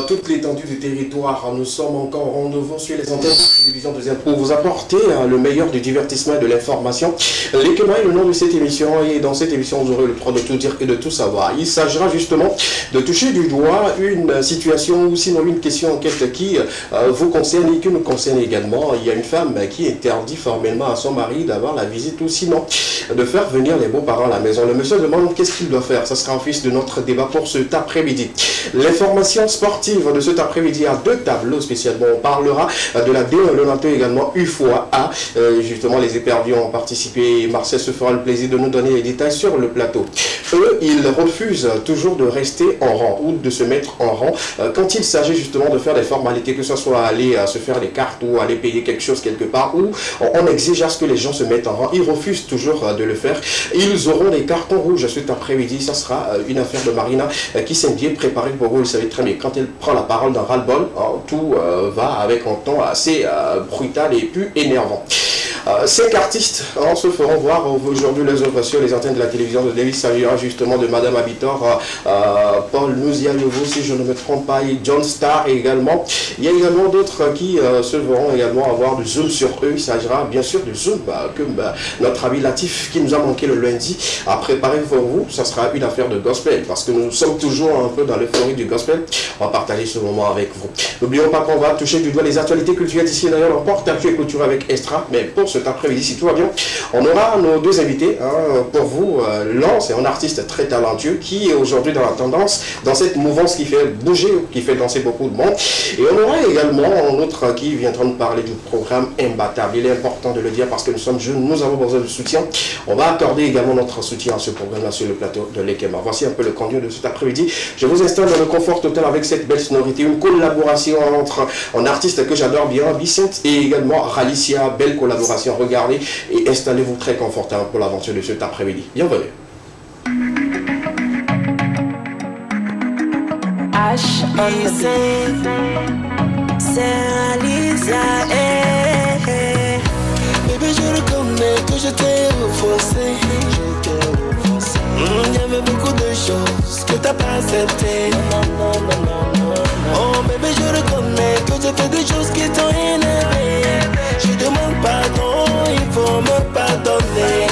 toute l'étendue du territoire. Nous sommes encore en rendez-vous sur les antennes de télévision deuxième pour vous apporter le meilleur du divertissement et de l'information. L'Ekema est le nom de cette émission et dans cette émission vous aurez le droit de tout dire et de tout savoir. Il s'agira justement de toucher du doigt une situation ou sinon une question en quelque qui vous concerne et qui nous concerne également. Il y a une femme qui interdit formellement à son mari d'avoir la visite ou sinon de faire venir les beaux-parents à la maison. Le monsieur demande qu'est-ce qu'il doit faire. Ça sera en fils de notre débat pour cet après-midi. L'information sportive de cet après-midi a deux tableaux spécialement. On parlera de la D1 également U fois A. Justement, les éperdus ont participé. Marcel se fera le plaisir de nous donner les détails sur le plateau. Eux, ils refusent toujours de rester en rang ou de se mettre en rang quand il s'agit justement de faire des formalités, que ce soit aller se faire des cartes ou aller payer quelque chose quelque part où on exige à ce que les gens se mettent en rang. Ils refusent toujours de le faire. Ils auront des cartons rouges cet après-midi. Ça sera une affaire de Marina qui s'est bien préparée pour vous. Vous le savez très bien, quand elle prend la parole dans ras-le-bol, tout va avec un ton assez brutal et plus énervant. 5 artistes se feront voir aujourd'hui les œuvres sur les antennes de la télévision de David. Il s'agira justement de Madame Abitor, Paul Nouzianovo, si je ne me trompe pas, et John Star également. Il y a également d'autres qui se verront également avoir du zoom sur eux. Il s'agira bien sûr du zoom que notre ami Latif, qui nous a manqué le lundi, a préparé pour vous. Ça sera une affaire de gospel parce que nous sommes toujours un peu dans l'euphorie du gospel. On va partager ce moment avec vous. N'oublions pas qu'on va toucher du doigt les actualités culturelles d'ici d'ailleurs. On porte actuel culture avec Estra, mais pour cet après-midi, si tout va bien, on aura nos deux invités pour vous. L'un, c'est un artiste très talentueux qui est aujourd'hui dans la tendance, dans cette mouvance qui fait bouger, qui fait danser beaucoup de monde. Et on aura également un autre qui viendra nous parler du programme Imbattable. Il est important de le dire parce que nous sommes jeunes, nous avons besoin de soutien. On va accorder également notre soutien à ce programme-là sur le plateau de l'Ekema. Voici un peu le contenu de cet après-midi. Je vous installe dans le confort total avec cette belle sonorité, une collaboration entre un artiste que j'adore bien, Vicente, et également Ralicia. Belle collaboration. Regardez et installez-vous très confortable pour l'aventure de cet après-midi. Bienvenue. C'est Alicia. Bébé, je reconnais que je t'ai offensé. Il y avait beaucoup de choses que t'as pas acceptées. Oh bébé, je reconnais que j'ai fait des choses qui t'ont énervé. Je demande pardon, il faut me pardonner.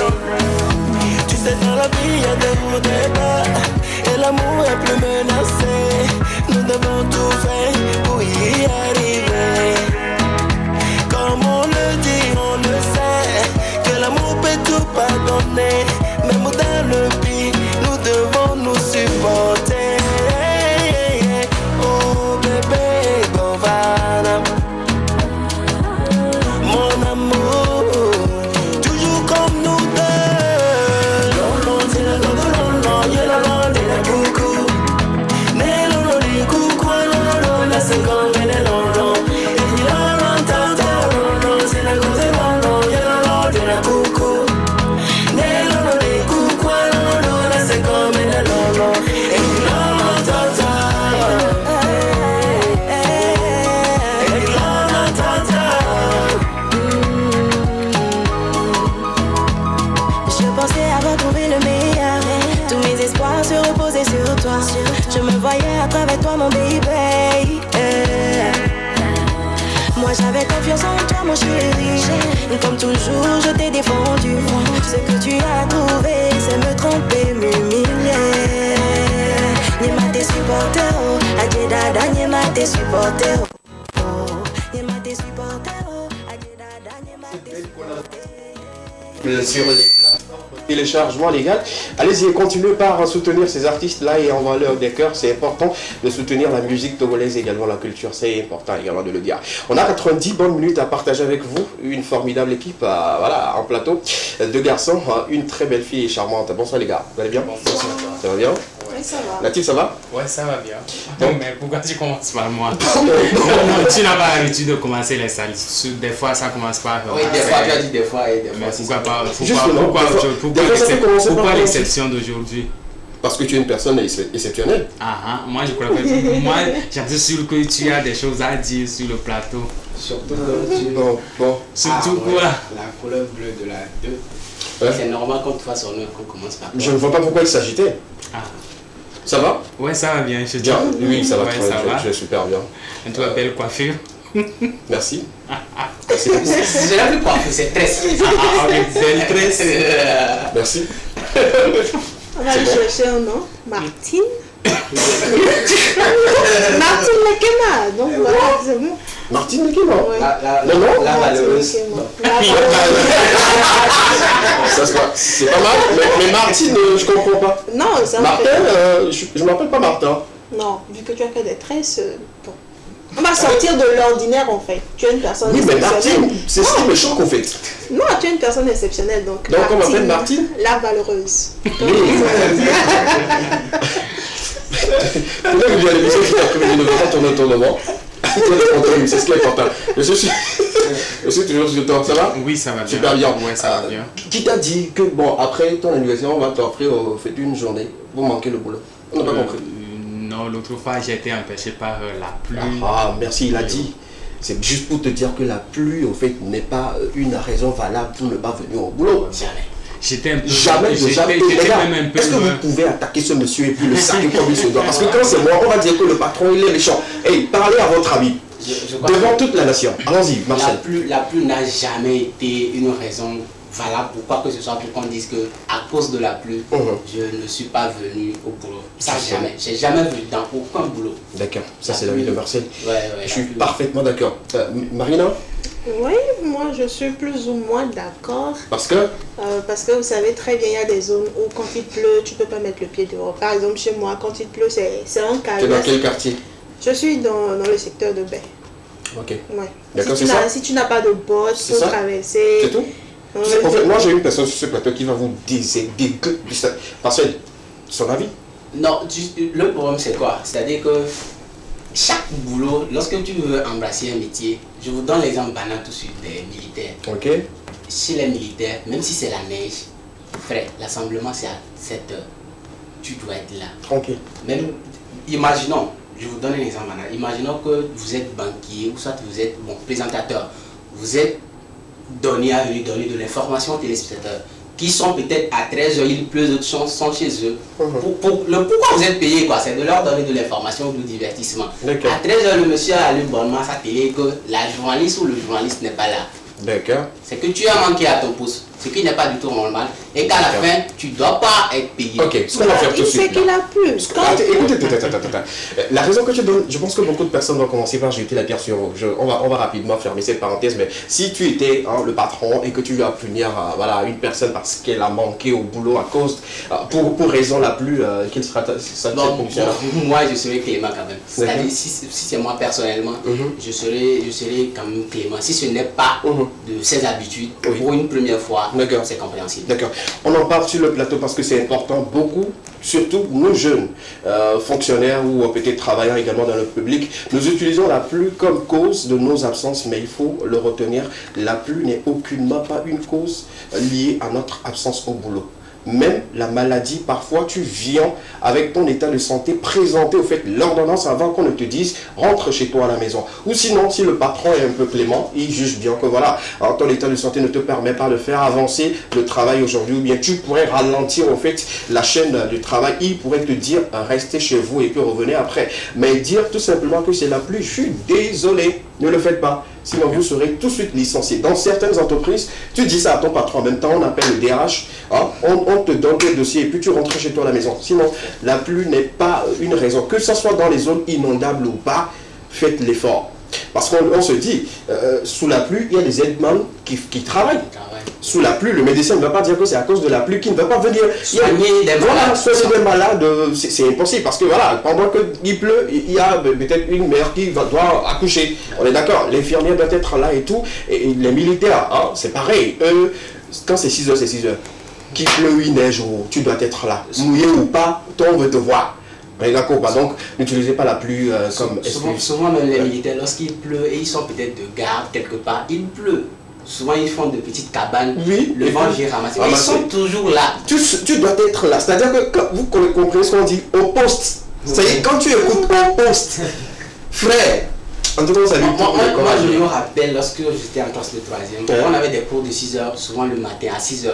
Tu sais, dans la vie, il y a des hauts, des bas, et l'amour est plus menacé. Nous devons tout faire pour y arriver. Comme on le dit, on le sait, que l'amour peut tout pardonner. Même dans le pire, nous devons nous supporter. Oh bébé, Govana, mon amour, toujours comme nous deux. Lolo, c'est la lolo, y'a la lolo, c'est la coucou. Né lolo, les coucou, lolo, la seconde, les lolo. Et dit lolo, tata, lolo, c'est la coucou, lolo, y'a la lolo, c'est la coucou. Né lolo, les coucou, lolo, la seconde, les lolo. Et dit lolo, tata. Se reposer sur toi. Je me voyais à travers toi mon baby. Moi j'avais confiance en toi mon chéri. Comme toujours je t'ai défendu. Ce que tu as trouvé c'est me tromper, m'humilier. N'yema tes supporters, Adje Dada, n'yema tes supporters. N'yema tes supporters, Adje Dada, n'yema tes supporters. Sur les plateformes téléchargement légal. Allez-y, continuez par soutenir ces artistes-là et envoie leur des cœurs. C'est important de soutenir la musique togolaise et également la culture. C'est important également de le dire. On a 90 bonnes minutes à partager avec vous. Une formidable équipe, voilà, en plateau. Deux garçons, une très belle fille et charmante. Bonsoir les gars, vous allez bien? Bonsoir. Ça va bien? Oui, ça va. Natif, ça va? Ouais, ça va bien. Donc, mais pourquoi tu commences par moi? Tu n'as pas l'habitude de commencer les salles. Des fois, ça commence par... Oui, des fois, tu as dit des fois et des fois. Mais pourquoi pas? Pourquoi l'exception d'aujourd'hui? Parce que tu es une personne exceptionnelle. Moi je crois que j'en suis sûr que tu as des choses à dire sur le plateau. Surtout que tu... Bon. Surtout quoi? La couleur bleue de la 2. C'est normal qu'on te fasse honneur qu'on commence par... Je ne vois pas pourquoi il s'agitait. Ça va? Ouais, ça va bien. Je Bien, oui, ça va. Ouais, ça va. Je vais super bien. Un toi, belle coiffure. Merci. C'est la plus coiffure, c'est tresse. Belle tresse. Merci. On va aller chercher un nom. Martine. Martine Lekema. Donc voilà, c'est bon. Martine Lekema. Ouais. La malheureuse. Ça c'est pas mal, mais Martine, je comprends pas. Non, ça Martin, je m'appelle pas Martin. Non, vu que tu as fait des tresses, bon. On va sortir de l'ordinaire en fait. Tu es une personne Oui, mais exceptionnelle. Martine, c'est ce qui me choque en fait. Non, tu es une personne exceptionnelle. Donc on m'appelle Martine. La valeureuse. Là, vous avez l'émission qui a pris une fois tourner autour de moi. C'est ce qui est important. Je suis toujours sur toi, ça va? Oui, ça va bien. Super bien. Ouais, ça va bien. Qui t'a dit que, bon, après ton anniversaire, on va t'offrir une journée. Vous manquez le boulot. On n'a pas compris. Non, l'autre fois, j'ai été empêché par la pluie. Ah, merci, il a dit. C'est juste pour te dire que la pluie, au fait, n'est pas une raison valable pour ne pas venir au boulot. Jamais. J'étais un peu... Jamais. même un peu... Est-ce que vous pouvez attaquer ce monsieur et puis le saluer comme il se doit? Parce que quand c'est moi, on va dire que le patron, il est méchant. Hey, parlez à votre ami. Devant toute la nation. Allons-y, Marcel. La pluie n'a jamais été une raison valable pour quoi que ce soit, pour qu'on dise que à cause de la pluie, je ne suis pas venu au boulot. Ça, jamais. J'ai jamais vu dans aucun boulot. D'accord, ça c'est l'avis de Marcel. Ouais, je suis parfaitement d'accord. Marina? Oui, moi je suis plus ou moins d'accord. Parce que vous savez très bien, il y a des zones où quand il pleut, tu ne peux pas mettre le pied dehors. Par exemple, chez moi, quand il pleut, c'est un calme. Tu es dans quel quartier? Je suis dans le secteur de Baie. Ok. Ouais. D'accord, c'est ça? Si tu n'as pas de bosse pour traverser... C'est tout? En fait, moi j'ai une personne sur ce plateau qui va vous dégueuler. Parce que son avis? Non, le problème c'est quoi? C'est-à-dire que chaque boulot, lorsque tu veux embrasser un métier, je vous donne l'exemple banal tout de suite des militaires. Ok. Chez les militaires, même si c'est la neige, frère, l'assemblement c'est à 7 h. Tu dois être là. Tranquille. Même, imaginons, je vous donne un exemple banal. Imaginons que vous êtes banquier ou soit vous êtes présentateur. Vous êtes donné à venir donner de l'information aux téléspectateurs qui sont peut-être à 13 h, il pleut, d'autres sont chez eux. Pourquoi vous êtes payé, quoi? C'est de leur donner de l'information ou du divertissement. À 13 h, le monsieur allume bonnement sa télé que la journaliste ou le journaliste n'est pas là. D'accord. C'est que tu as manqué à ton poste, ce qui n'est pas du tout normal, et qu'à la fin, tu ne dois pas être payé. Ok, ce qu'on va faire tout de suite. Il sait qu'il a plu. Écoutez, la raison que tu donnes, je pense que beaucoup de personnes vont commencer par jeter la pierre sur vous. On va rapidement fermer cette parenthèse, mais si tu étais le patron et que tu lui as punir une personne parce qu'elle a manqué au boulot à cause, pour raison la plus, quelle sera cette fonction? Moi, je serais clément quand même. C'est-à-dire, si c'est moi personnellement, je serais quand même clément. Si ce n'est pas de ses habitudes, pour une première fois, c'est compréhensible. D'accord. On en parle sur le plateau parce que c'est important. Beaucoup, surtout nos jeunes fonctionnaires ou peut-être travailleurs également dans le public, nous utilisons la pluie comme cause de nos absences, mais il faut le retenir, la pluie n'est aucunement pas une cause liée à notre absence au boulot. Même la maladie, parfois tu viens avec ton état de santé présenter au fait l'ordonnance avant qu'on ne te dise rentre chez toi à la maison. Ou sinon, si le patron est un peu clément, il juge bien que voilà, ton état de santé ne te permet pas de faire avancer le travail aujourd'hui, ou bien tu pourrais ralentir au fait la chaîne du travail, il pourrait te dire restez chez vous et puis revenez après. Mais dire tout simplement que c'est la pluie, je suis désolé, ne le faites pas. Sinon, vous serez tout de suite licencié. Dans certaines entreprises, tu dis ça à ton patron. En même temps, on appelle le DRH. On te donne tes dossiers et puis tu rentres chez toi à la maison. Sinon, la pluie n'est pas une raison. Que ce soit dans les zones inondables ou pas, faites l'effort. Parce qu'on se dit, sous la pluie, il y a des aides-man qui travaillent. Sous la pluie, le médecin ne va pas dire que c'est à cause de la pluie qu'il ne va pas venir. Soigner des malades, c'est impossible. Parce que voilà, pendant qu'il pleut, il y a peut-être une mère qui doit accoucher. On est d'accord, l'infirmière doit être là et tout. Et les militaires, c'est pareil. Eux, quand c'est 6 h, c'est 6 h. Qu'il pleut, il neige, tu dois être là. Mouillé ou pas, on veut te voir. D'accord, donc n'utilisez pas la pluie comme excuse. Souvent même les militaires, lorsqu'il pleut et ils sont peut-être de garde quelque part, il pleut. Souvent ils font de petites cabanes, le vent j'ai ramassé. Ils sont toujours là. Tu dois être là, c'est-à-dire que quand vous comprenez ce qu'on dit au poste. C'est-à-dire quand tu écoutes au poste, frère, En tout cas, ça lui moi, je me rappelle lorsque j'étais en classe de 3e, on avait des cours de 6 h, souvent le matin à 6 h.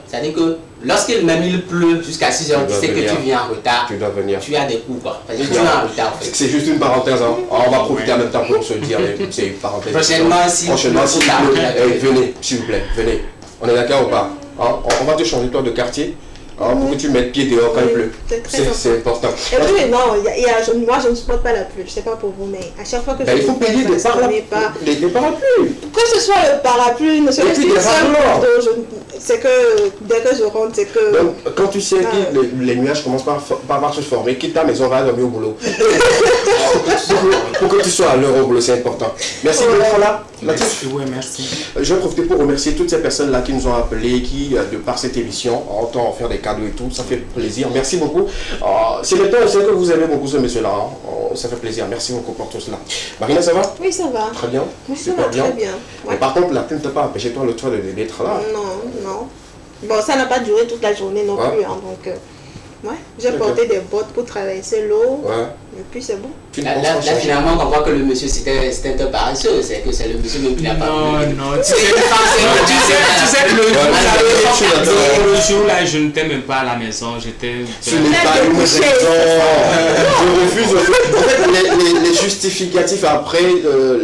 C'est-à-dire que lorsqu'il même il pleut jusqu'à 6 h, tu sais que tu viens en retard. Tu dois venir. Tu as des cours quoi. Parce que tu es en retard en fait. C'est juste une parenthèse. Hein. On va profiter en même temps pour se dire, c'est une parenthèse. Prochainement, si venez, s'il vous plaît, venez. On est d'accord ou pas? On va te changer toi de quartier. Pour que tu mettes pied dehors quand il pleut. C'est important. Et puis, non, moi je ne supporte pas la pluie, je ne sais pas pour vous, mais à chaque fois que je il faut payer des parapluies. Que ce soit le parapluie, ne serait-ce qu'une seule, c'est que dès que je rentre, c'est que. Donc, quand tu sais que les nuages commencent par se former, quitte ta maison, va dormir au boulot. Pour que tu sois à l'heure au boulot, c'est important. Merci d'être là. Oui, merci. Je vais profiter pour remercier toutes ces personnes-là qui nous ont appelés, qui, de par cette émission, entendent faire des cadeaux et tout. Ça fait plaisir. Merci beaucoup. C'est maintenant, je sais que vous aimez beaucoup ce monsieur-là. Ça fait plaisir. Merci beaucoup pour tout cela. Marina, ça va? Oui, ça va. Très bien. Oui, ça va très bien. Mais par contre, la pluie ne t'a pas empêché toi d'être là? Non. Bon, ça n'a pas duré toute la journée non plus. Hein, donc, j'ai porté des bottes pour traverser l'eau. Et puis c'est bon. Là, finalement, on voit que le monsieur c'était un peu paresseux. C'est que c'est le monsieur même qui n'a pas voulu. Non, tu sais que le jour-là, je n'étais même pas à la maison. J'étais. Ce n'est pas une raison. Je refuse. En fait, les justificatifs après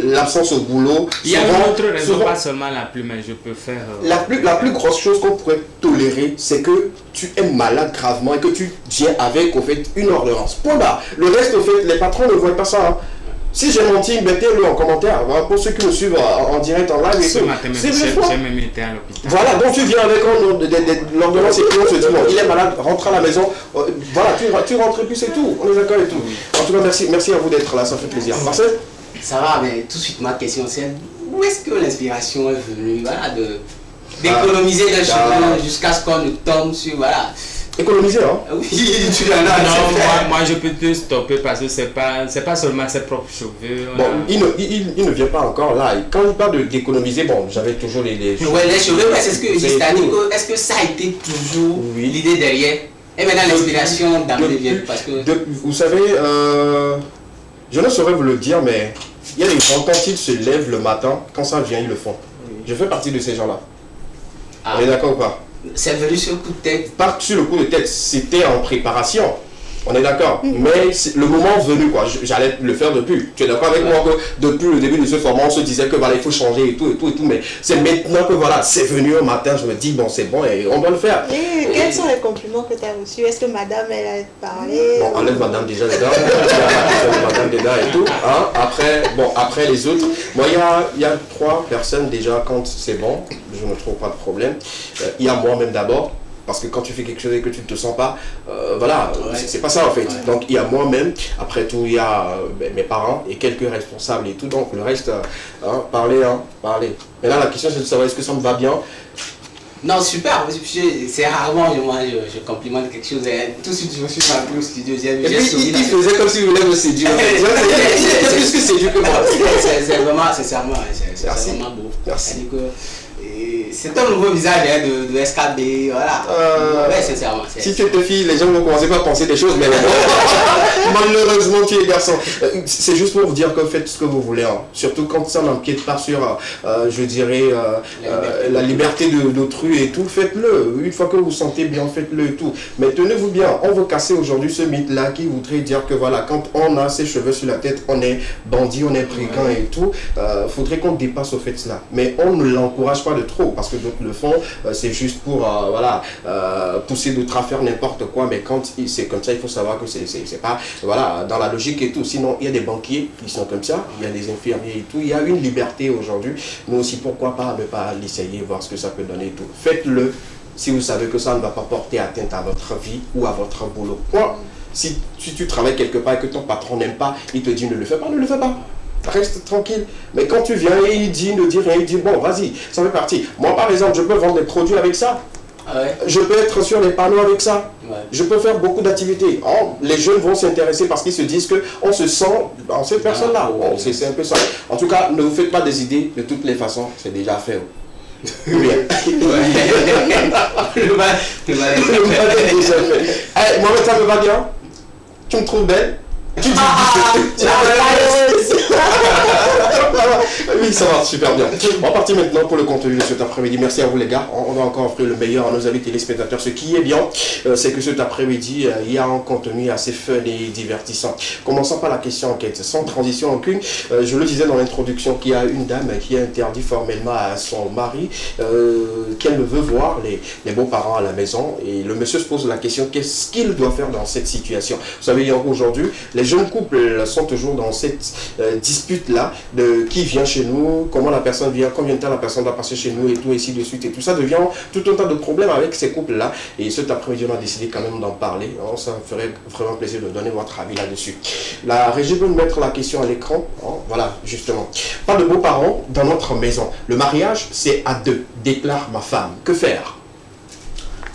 l'absence au boulot. Il y a une autre raison, pas seulement la pluie, mais je peux faire. La plus grosse chose qu'on pourrait tolérer, c'est que tu es malade gravement et que tu viens avec, au fait, une ordonnance. Point barre. Le reste, au fait, les patrons ne voient pas ça. Hein. Si j'ai menti, mettez-le en commentaire. Hein, pour ceux qui me suivent en direct, en live. Ce matin, j'ai même été à l'hôpital. Voilà, donc tu viens avec l'ordonnance et puis on se dit, bon, il est malade, rentre à la maison. Voilà, tu rentres et puis c'est tout. On est d'accord et tout. En tout cas, merci à vous d'être là, ça fait plaisir. Marcel? Ça va, mais tout de suite, ma question, c'est où est-ce que l'inspiration est venue, d'économiser les cheveux jusqu'à ce qu'on tombe sur, Économiser, hein? Oui, tu en as. Non, moi je peux te stopper parce que c'est pas seulement ses propres cheveux. Bon, il ne vient pas encore là. Quand il parle d'économiser, bon, j'avais toujours les cheveux. Ouais, les cheveux, c'est ce que je dis, est-ce que ça a été toujours l'idée derrière? Et maintenant l'inspiration d'amener vient parce que. Vous savez, je ne saurais vous le dire, mais il y a des gens, quand ils se lèvent le matin, quand ça vient, ils le font. Je fais partie de ces gens-là. On est d'accord ou pas? C'est venu sur le coup de tête. Pas sur le coup de tête, c'était en préparation. On est d'accord. Mais le moment venu, quoi. J'allais le faire depuis. Tu es d'accord avec moi que depuis le début de ce format, on se disait que voilà, il faut changer et tout. Mais c'est maintenant que voilà, c'est venu un matin, je me dis bon, c'est bon et on doit le faire. Et quels sont les compliments que tu as reçus? Est-ce que madame, elle a parlé? Bon, enlève madame déjà dedans. Madame dedans et tout. Hein? Après les autres. Moi, il y a 3 personnes déjà quand c'est bon. Je ne trouve pas de problème. Il y a moi-même d'abord. Parce que quand tu fais quelque chose et que tu ne te sens pas, c'est pas ça en fait. Donc il y a moi-même, après tout il y a mes parents et quelques responsables et tout. Donc le reste, parler. Mais là la question c'est de savoir est-ce que ça me va bien. Non, super, c'est rarement moi je complimente quelque chose et tout de suite je me suis rappelé au studio. Et puis il faisait comme s'il voulait me séduire. C'est plus que séduire que moi. C'est vraiment beau. Merci. C'est un nouveau visage de SKB, voilà. Ouais, sincèrement. Si tu étais fille, les gens vont commencer par penser des choses, mais malheureusement tu es garçon. C'est juste pour vous dire que faites ce que vous voulez. Hein. Surtout quand ça n'empiète pas sur, je dirais, la liberté d'autrui et tout, faites-le. Une fois que vous vous sentez bien, faites-le et tout. Mais tenez-vous bien, on veut casser aujourd'hui ce mythe-là qui voudrait dire que voilà, quand on a ses cheveux sur la tête, on est bandit, on est brigand et tout. Faudrait qu'on dépasse au fait cela. Mais on ne l'encourage pas de trop. Parce que d'autres le font, c'est juste pour pousser d'autres à faire n'importe quoi, mais quand c'est comme ça, il faut savoir que c'est pas dans la logique et tout. Sinon, il y a des banquiers qui sont comme ça, il y a des infirmiers et tout, il y a une liberté aujourd'hui, mais aussi pourquoi pas ne pas l'essayer, voir ce que ça peut donner et tout. Faites-le si vous savez que ça ne va pas porter atteinte à votre vie ou à votre boulot. Point. Si tu travailles quelque part et que ton patron n'aime pas, il te dit ne le fais pas, ne le fais pas. Reste tranquille. Mais quand tu viens et il dit, ne dit rien, il dit bon, vas-y, ça fait partie. Moi, par exemple, je peux vendre des produits avec ça. Je peux être sur les panneaux avec ça. Je peux faire beaucoup d'activités. Les jeunes vont s'intéresser parce qu'ils se disent qu'on se sent dans cette personne-là. C'est un peu ça. En tout cas, ne vous faites pas des idées. De toutes les façons, c'est déjà fait. Bien. Le mal est déjà fait. Moi, ça me va bien. Tu me trouves belle. Tu dis Oui, ça va super bien. On va partir maintenant pour le contenu de cet après-midi. Merci à vous les gars. On va encore offrir le meilleur à nos amis téléspectateurs. Ce qui est bien, c'est que cet après-midi, il y a un contenu assez fun et divertissant. Commençons par la question enquête. Sans transition aucune, je le disais dans l'introduction qu'il y a une dame qui a interdit formellement à son mari qu'elle ne veut voir les beaux-parents à la maison. Et le monsieur se pose la question, qu'est-ce qu'il doit faire dans cette situation? Vous savez, aujourd'hui, les jeunes couples sont toujours dans cette dispute-là de qui vient chez nous, comment la personne vient, combien de temps la personne doit passer chez nous et tout, et ainsi de suite. Et tout ça devient tout un tas de problèmes avec ces couples-là. Et cet après-midi, on a décidé quand même d'en parler. Alors, ça me ferait vraiment plaisir de donner votre avis là-dessus. La régie peut nous mettre la question à l'écran. Voilà, justement. Pas de beaux-parents dans notre maison. Le mariage, c'est à deux, déclare ma femme. Que faire?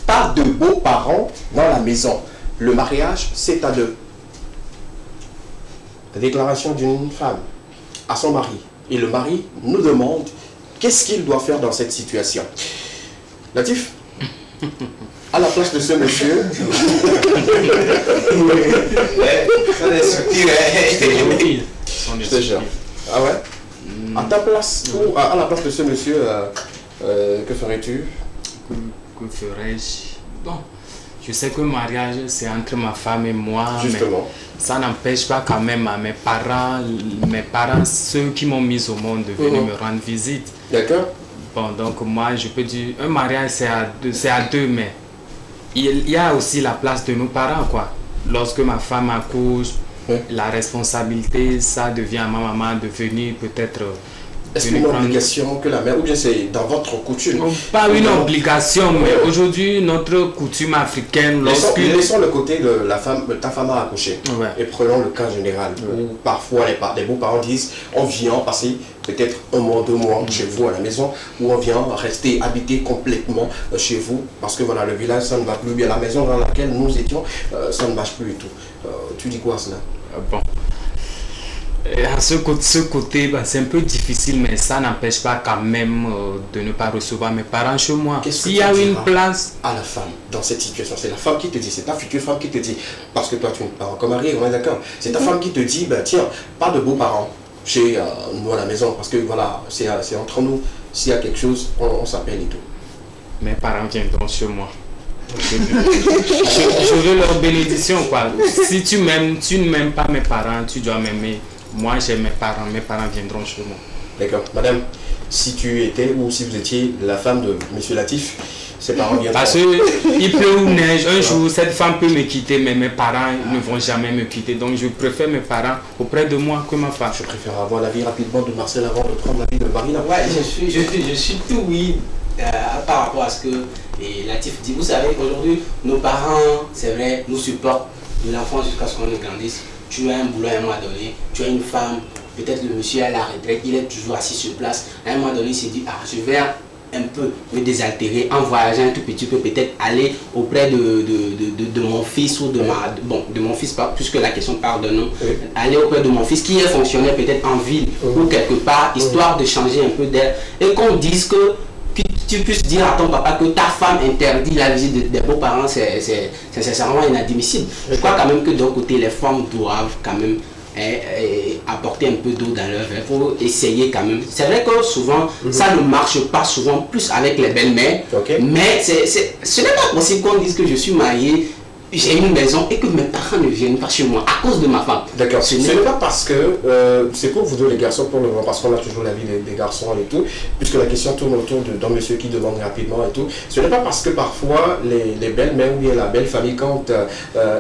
Pas de beaux-parents dans la maison. Le mariage, c'est à deux. La déclaration d'une femme à son mari. Et le mari nous demande qu'est-ce qu'il doit faire dans cette situation. Latif, à la place de ce monsieur... Je te jure. Ah ouais? À ta place, ou à la place de ce monsieur, que ferais-tu? Que ferais-je? Bon, je sais que le mariage, c'est entre ma femme et moi. Justement. Mais ça n'empêche pas quand même à mes parents, ceux qui m'ont mis au monde, de venir me rendre visite. D'accord. Bon, donc moi, je peux dire, un mariage, c'est à deux, mais il y a aussi la place de nos parents, quoi. Lorsque ma femme accouche, la responsabilité, ça devient à ma maman de venir peut-être... Est-ce une obligation que la mère, ou bien c'est dans votre coutume? Pas une obligation, mais aujourd'hui, notre coutume africaine, laissons le côté de la femme, ta femme a accouché, et prenons le cas général, où parfois les beaux-parents disent, on vient passer peut-être 1 mois, 2 mois chez vous à la maison, ou on vient rester habité complètement chez vous, parce que voilà, le village, ça ne va plus bien, la maison dans laquelle nous étions, ça ne marche plus et tout. Tu dis quoi à cela? Bon. À ce côté, c'est un peu difficile, mais ça n'empêche pas quand même de ne pas recevoir mes parents chez moi. S'il y a une place à la femme dans cette situation, c'est la femme qui te dit, c'est ta future femme qui te dit, parce que toi tu n'es pas encore marié, on est d'accord. C'est ta femme qui te dit, ben tiens, pas de beaux-parents chez nous à la maison, parce que voilà, c'est entre nous. S'il y a quelque chose, on s'appelle et tout. Mes parents viendront chez moi. Je veux leur bénédiction, quoi. Si tu ne m'aimes pas mes parents, tu dois m'aimer. Moi, j'aime mes parents viendront chez moi. D'accord. Madame, si tu étais ou si vous étiez la femme de Monsieur Latif, ses parents viendront. Parce qu'il pleut ou neige, un jour, cette femme peut me quitter, mais mes parents ne vont jamais me quitter. Donc, je préfère mes parents auprès de moi que ma femme. Je préfère avoir l'avis rapidement de Marcel avant de prendre l'avis de Marina. Ouais, je suis tout oui par rapport à ce que Latif dit. Vous savez, aujourd'hui, nos parents, c'est vrai, nous supportent de l'enfant jusqu'à ce qu'on grandisse. Tu as un boulot à un moment donné, tu as une femme, peut-être le monsieur à la retraite, il est toujours assis sur place. À un moment donné, il s'est dit, je vais un peu me désaltérer en voyageant un tout petit peu, peut-être aller auprès de mon fils ou de mon fils, puisque la question parle de nous, aller auprès de mon fils qui est fonctionnaire peut-être en ville ou quelque part, histoire de changer un peu d'air et qu'on dise que tu puisses dire à ton papa que ta femme interdit la visite des beaux-parents, c'est sincèrement inadmissible. Je crois quand même que d'un côté, les femmes doivent quand même apporter un peu d'eau dans leur verre pour essayer quand même. C'est vrai que souvent, ça ne marche pas souvent plus avec les belles-mères, mais ce n'est pas possible qu'on dise que je suis marié, j'ai une maison et que mes parents ne viennent pas chez moi à cause de ma femme. D'accord. Ce n'est pas parce que, c'est pour vous deux les garçons, pour le moment, parce qu'on a toujours l'avis des garçons et tout, puisque la question tourne autour d'un monsieur qui demande rapidement et tout. Ce n'est pas parce que parfois les belles-mères ou bien la belle famille, quand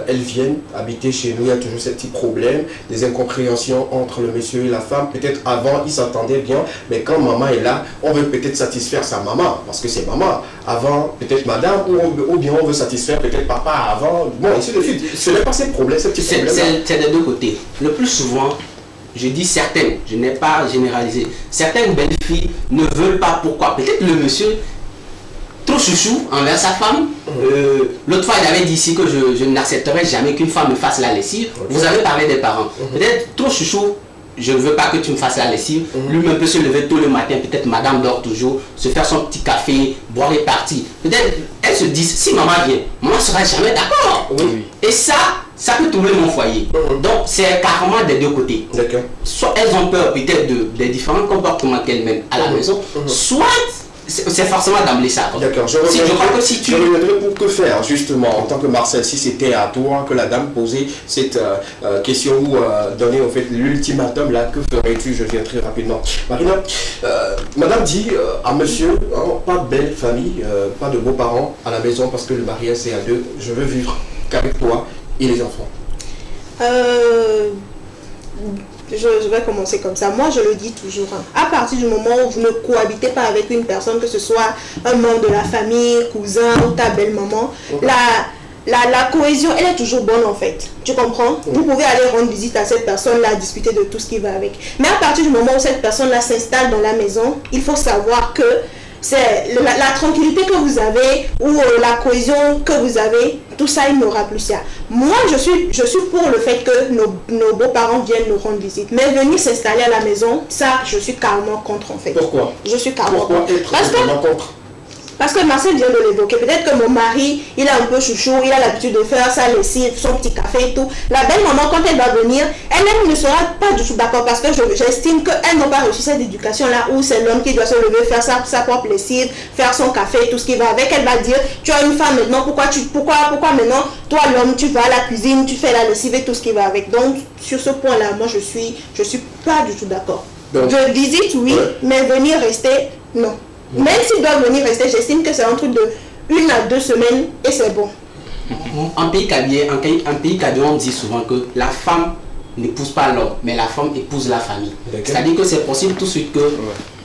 elles viennent habiter chez nous, il y a toujours ces petits problèmes, des incompréhensions entre le monsieur et la femme. Peut-être avant, ils s'entendaient bien, mais quand maman est là, on veut peut-être satisfaire sa maman, parce que c'est maman. Avant, peut-être madame, ou bien on veut satisfaire peut-être papa avant. Bon, ainsi de suite. Ce n'est pas ces problèmes, ces petits problèmes. C'est des deux côtés. Le plus souvent, je dis certaines, je n'ai pas généralisé. Certaines belles filles ne veulent pas. Pourquoi? Peut-être le monsieur, trop chouchou envers sa femme. L'autre fois, il avait dit ici que je n'accepterai jamais qu'une femme me fasse la lessive. Vous avez parlé des parents. Peut-être trop chouchou. Je ne veux pas que tu me fasses la lessive. Lui-même peut se lever tôt le matin, peut-être madame dort toujours, se faire son petit café, boire et partir. Peut-être elle se dit, si maman vient, maman ne sera jamais d'accord. Et ça, ça peut troubler mon foyer. Donc c'est carrément des deux côtés. Soit elles ont peur peut-être des différents comportements qu'elles mènent à la maison, soit c'est forcément d'emblée ça. D'accord, je reviendrai pour que faire justement en tant que Marcel, si c'était à toi que la dame posait cette question ou donner en fait l'ultimatum là, que ferais-tu? Je viens très rapidement. Marina, madame dit à monsieur, pas de belle famille, pas de beaux-parents à la maison parce que le mariage c'est à deux, je veux vivre qu'avec toi et les enfants. Je vais commencer comme ça. Moi, je le dis toujours. À partir du moment où vous ne cohabitez pas avec une personne, que ce soit un membre de la famille, cousin ou ta belle-maman, la cohésion, elle est toujours bonne en fait. Tu comprends? Vous pouvez aller rendre visite à cette personne-là, discuter de tout ce qui va avec. Mais à partir du moment où cette personne-là s'installe dans la maison, il faut savoir que c'est la tranquillité que vous avez ou la cohésion que vous avez, tout ça, il n'aura plus ça. Moi, je suis pour le fait que nos beaux-parents viennent nous rendre visite. Mais venir s'installer à la maison, ça, je suis carrément contre en fait. Pourquoi? Je suis carrément contre. Parce que Marcel vient de l'évoquer. Peut-être que mon mari, il a un peu chouchou, il a l'habitude de faire sa lessive, son petit café et tout. La belle maman, quand elle va venir, elle-même ne sera pas du tout d'accord parce que j'estime qu'elle n'a pas reçu cette éducation-là où c'est l'homme qui doit se lever, faire sa propre lessive, faire son café, tout ce qui va avec. Elle va dire, tu as une femme maintenant, pourquoi maintenant, toi l'homme, tu vas à la cuisine, tu fais la lessive et tout ce qui va avec. Donc, sur ce point-là, moi, je suis pas du tout d'accord. Je visite, oui, mais venir rester, non. Même s'ils doivent venir rester, j'estime que c'est un truc de 1 à 2 semaines et c'est bon. En pays cadien, on dit souvent que la femme n'épouse pas l'homme, mais la femme épouse la famille. C'est-à-dire que c'est possible tout de suite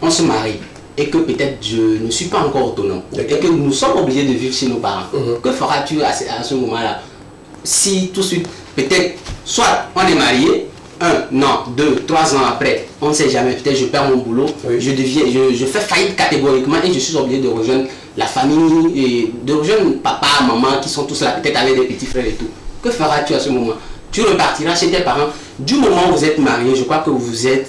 qu'on se marie et que peut-être je ne suis pas encore autonome et que nous sommes obligés de vivre chez nos parents. Que feras-tu à ce moment-là? Si tout de suite, peut-être, soit on est marié, 1 an, 2, 3 ans après, on ne sait jamais, peut-être je perds mon boulot, je fais faillite catégoriquement et je suis obligé de rejoindre la famille, et de rejoindre papa, maman qui sont tous là, peut-être avec des petits frères et tout. Que feras-tu à ce moment? Tu repartiras chez tes parents. Du moment où vous êtes marié, je crois que vous êtes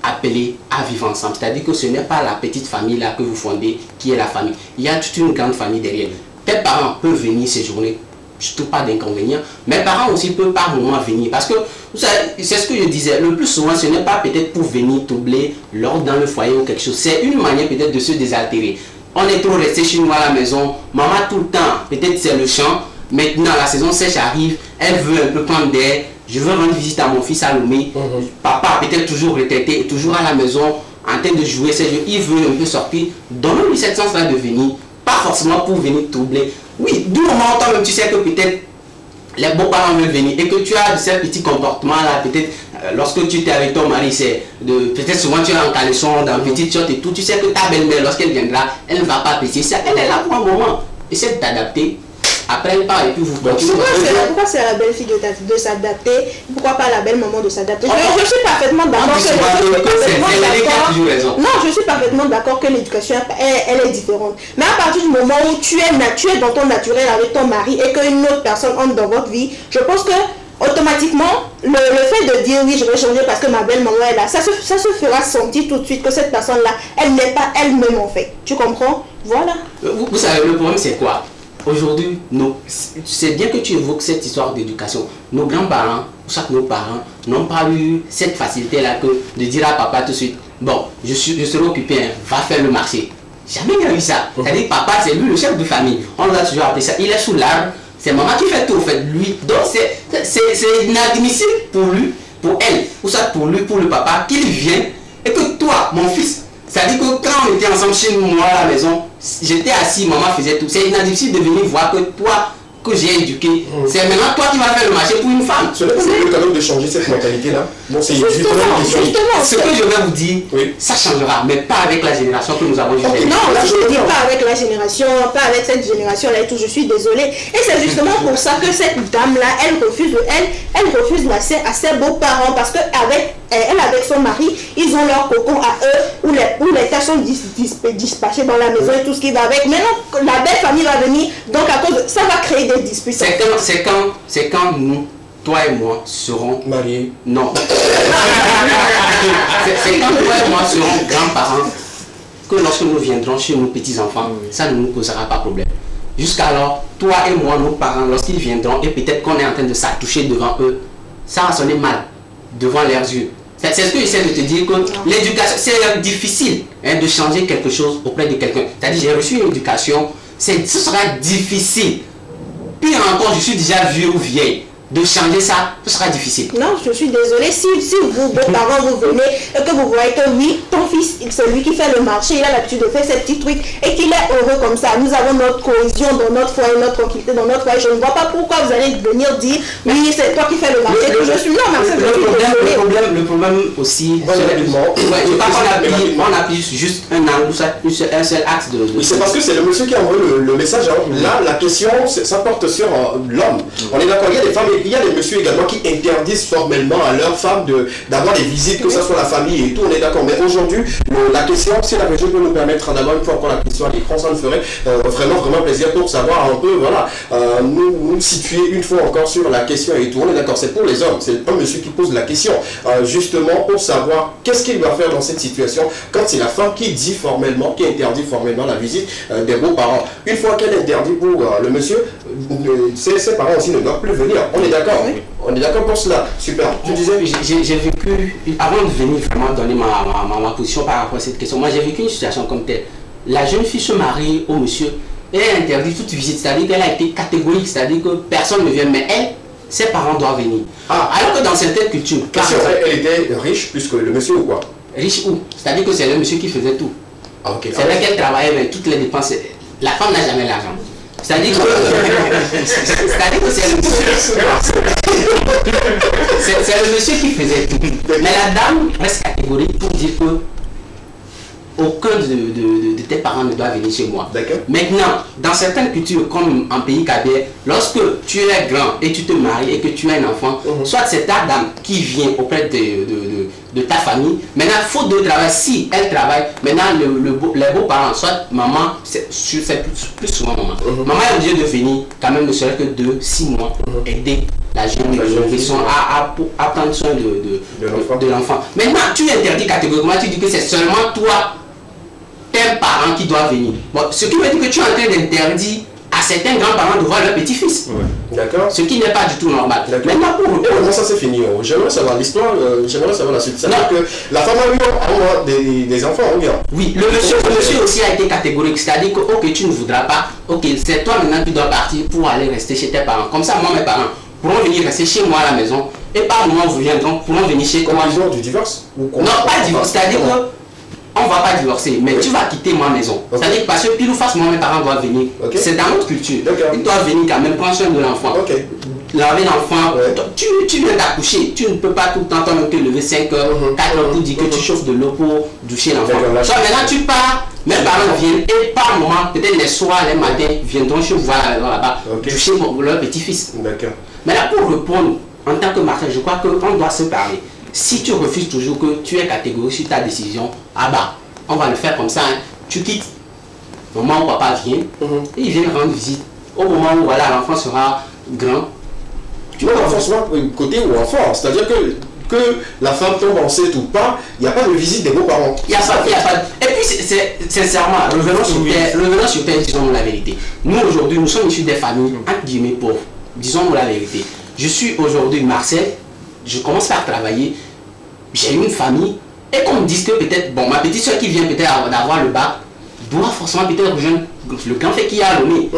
appelés à vivre ensemble. C'est-à-dire que ce n'est pas la petite famille là que vous fondez qui est la famille. Il y a toute une grande famille derrière. Tes parents peuvent venir séjourner. Je ne trouve pas d'inconvénient. Mes parents aussi peuvent par moment venir. Parce que, c'est ce que je disais, le plus souvent, ce n'est pas peut-être pour venir troubler l'ordre dans le foyer ou quelque chose. C'est une manière peut-être de se désaltérer. On est trop resté chez nous à la maison. Maman tout le temps, peut-être c'est le champ. Maintenant, la saison sèche arrive. Elle veut un peu prendre d'air. Je veux rendre visite à mon fils Salomé. Papa peut-être toujours retraité, toujours à la maison, en train de jouer ses jeux. Il veut un peu sortir. Donnons-lui cette chance-là de venir. Pas forcément pour venir troubler. Oui, du moment où toi-même tu sais que peut-être les beaux-parents veulent venir et que tu as ces petits comportements-là, peut-être lorsque tu es avec ton mari, c'est peut-être souvent tu es en caleçon, dans une petite short et tout, tu sais que ta belle-mère, lorsqu'elle viendra, elle ne va pas apprécier ça, elle est là pour un moment. Essaie de t'adapter. Après elle part et puis vous continuez. Pourquoi c'est la belle fille de s'adapter? Pourquoi pas la belle maman de s'adapter? Je suis parfaitement d'accord que je suis parfaitement d'accord que l'éducation elle est différente. Mais à partir du moment où tu es dans ton naturel avec ton mari et qu'une autre personne entre dans votre vie, je pense que automatiquement, le fait de dire oui, je vais changer parce que ma belle maman est là, ça se fera sentir tout de suite que cette personne-là, elle n'est pas elle-même en fait. Tu comprends? Voilà. Vous savez, le problème c'est quoi? Aujourd'hui, c'est bien que tu évoques cette histoire d'éducation. Nos grands-parents, soit nos parents, n'ont pas eu cette facilité-là de dire à papa tout de suite, bon, je serai occupé, va faire le marché. Jamais il y a eu ça. C'est-à-dire papa, c'est lui le chef de famille. On l'a toujours appelé ça. Il est sous l'arbre. C'est maman qui fait tout, en fait, lui. Donc c'est inadmissible pour lui, pour elle, ou soit pour lui, pour le papa, qu'il vienne et que toi, mon fils, c'est-à-dire que quand on était ensemble chez moi à la maison, j'étais assis, maman faisait tout. C'est inadmissible de venir voir que toi, que j'ai éduqué, c'est maintenant toi qui vas faire le marché pour une femme. Ce n'est pas le cadeau de changer cette mentalité-là. Bon, c'est justement. Ce que je vais vous dire, ça changera, mais pas avec la génération que nous avons aujourd'hui. Non, je ne dis pas avec la génération, pas avec cette génération-là et tout, je suis désolée. Et c'est justement pour ça que cette dame-là, elle refuse l'accès à ses beaux-parents parce qu'avec elle, avec son mari, ils ont leur cocon à eux, où les tâches sont dispatchées dans la maison et tout ce qui va avec. Maintenant, la belle famille va venir, donc à cause de ça va créer des disputes. C'est quand nous, toi et moi, serons mariés. Non. C'est quand toi et moi serons grands-parents que lorsque nous viendrons chez nos petits-enfants, ça ne nous posera pas problème. jusqu'alors, toi et moi, nos parents, lorsqu'ils viendront, et peut-être qu'on est en train de s'attoucher devant eux, ça va sonner mal devant leurs yeux. C'est ce que j'essaie de te dire, que l'éducation, c'est difficile hein, de changer quelque chose auprès de quelqu'un. C'est-à-dire, j'ai reçu une éducation, ce sera difficile. Pire encore, je suis déjà vieux ou vieille. De changer ça, ce sera difficile. Non, je suis désolée. Si vous, vos parents, vous venez et que vous voyez que oui, ton fils, c'est lui qui fait le marché, il a l'habitude de faire ces petits trucs et qu'il est heureux comme ça. Nous avons notre cohésion dans notre foyer, notre tranquillité dans notre foyer. Je ne vois pas pourquoi vous allez venir dire oui, c'est toi qui fais le marché. Je suis non, Marcel, le problème aussi, on appuie juste un seul axe de... Oui, c'est parce que c'est le monsieur qui a envoyé le message. Là, la question, ça porte sur l'homme. On est d'accord, il y a des femmes, il y a des messieurs également qui interdisent formellement à leurs femmes d'avoir des visites, que ce soit la famille et tout, on est d'accord. Mais aujourd'hui, la question, si la région peut nous permettre d'avoir une fois encore la question à l'écran, ça nous ferait vraiment plaisir pour savoir un peu, voilà, nous situer une fois encore sur la question et tout. On est d'accord, c'est pour les hommes, c'est un monsieur qui pose la question, justement pour savoir qu'est-ce qu'il doit faire dans cette situation quand c'est la femme qui dit formellement, qui interdit formellement la visite des beaux-parents. Une fois qu'elle interdit pour le monsieur, ses parents aussi ne doivent plus venir. On est d'accord, oui. On est d'accord pour cela. Super. Tu disais, j'ai vécu, avant de venir vraiment donner ma position par rapport à cette question, moi j'ai vécu une situation comme telle. La jeune fille se marie au monsieur et elle interdit toute visite, c'est-à-dire qu'elle a été catégorique, c'est-à-dire que personne ne vient, mais elle, ses parents doivent venir. Alors que dans certaines cultures, elle était riche plus que le monsieur ou quoi? Riche où? C'est-à-dire que c'est le monsieur qui faisait tout. C'est vrai qu'elle travaillait, mais toutes les dépenses, la femme n'a jamais l'argent. C'est-à-dire que c'est le monsieur qui faisait tout. Mais la dame reste catégorique pour dire que aucun de tes parents ne doit venir chez moi. Maintenant, dans certaines cultures, comme en pays kabyle, lorsque tu es grand et tu te maries et que tu as un enfant, soit c'est ta dame qui vient auprès de ta famille. Maintenant, faute de travail, si elle travaille, maintenant les beaux-parents, soit maman, c'est plus souvent maman. Maman est obligée de venir, quand même ne serait que 2-6 mois, aider la jeune fille à prendre soin de l'enfant. Maintenant, tu interdis catégoriquement, tu dis que c'est seulement toi, tes parents qui doivent venir. Bon, ce qui veut dire que tu es en train d'interdire à certains grands-parents de voir leur petit-fils. D'accord. Ce qui n'est pas du tout normal. Maintenant, comment ça s'est fini? J'aimerais savoir l'histoire, j'aimerais savoir la suite. C'est-à-dire que la femme a eu des enfants, ou bien? Oui, le monsieur aussi a été catégorique. C'est-à-dire que, ok, tu ne voudras pas, ok, c'est toi maintenant qui dois partir pour aller rester chez tes parents. Comme ça, moi, mes parents pourront venir rester chez moi à la maison. Et par moment, vous viendront, pourront venir chez moi. Comme du divorce? Non, pas divorce. C'est-à-dire que on ne va pas divorcer, mais tu vas quitter ma maison. C'est-à-dire parce que pile ou face, moi, mes parents doivent venir. C'est dans notre culture. Ils doivent venir quand même prendre soin de l'enfant. Laver l'enfant. Tu viens d'accoucher. Tu ne peux pas tout le temps te lever 5 heures, 4 heures pour dire que tu chauffes de l'eau pour doucher l'enfant. Maintenant, tu pars, mes parents viennent et par moment, peut-être les soirs, les matins, viendront chez vous là-bas, doucher leur petit-fils. Mais là, pour répondre, en tant que Marcel, je crois qu'on doit se parler. Si tu refuses toujours que tu es catégorique sur ta décision, on va le faire comme ça, hein. Tu quittes. Au moment où papa vient, et il vient rendre visite. Au moment où voilà, l'enfant sera grand. Tu vois, l'enfant soit côté ou enfant, c'est-à-dire que la femme tombe enceinte ou pas, il n'y a pas de visite des beaux-parents. Il n'y a pas. Et puis, sincèrement, revenons sur terre, disons-nous la vérité. Nous, aujourd'hui, nous sommes issus des familles, entre guillemets, pauvres. Disons-nous la vérité. Je suis aujourd'hui Marcel. Je commence par travailler, j'ai une famille, et qu'on me dise que peut-être, bon, ma petite soeur qui vient peut-être d'avoir le bac, doit forcément peut-être rejoindre le grand fait qu'il y a à Lomé.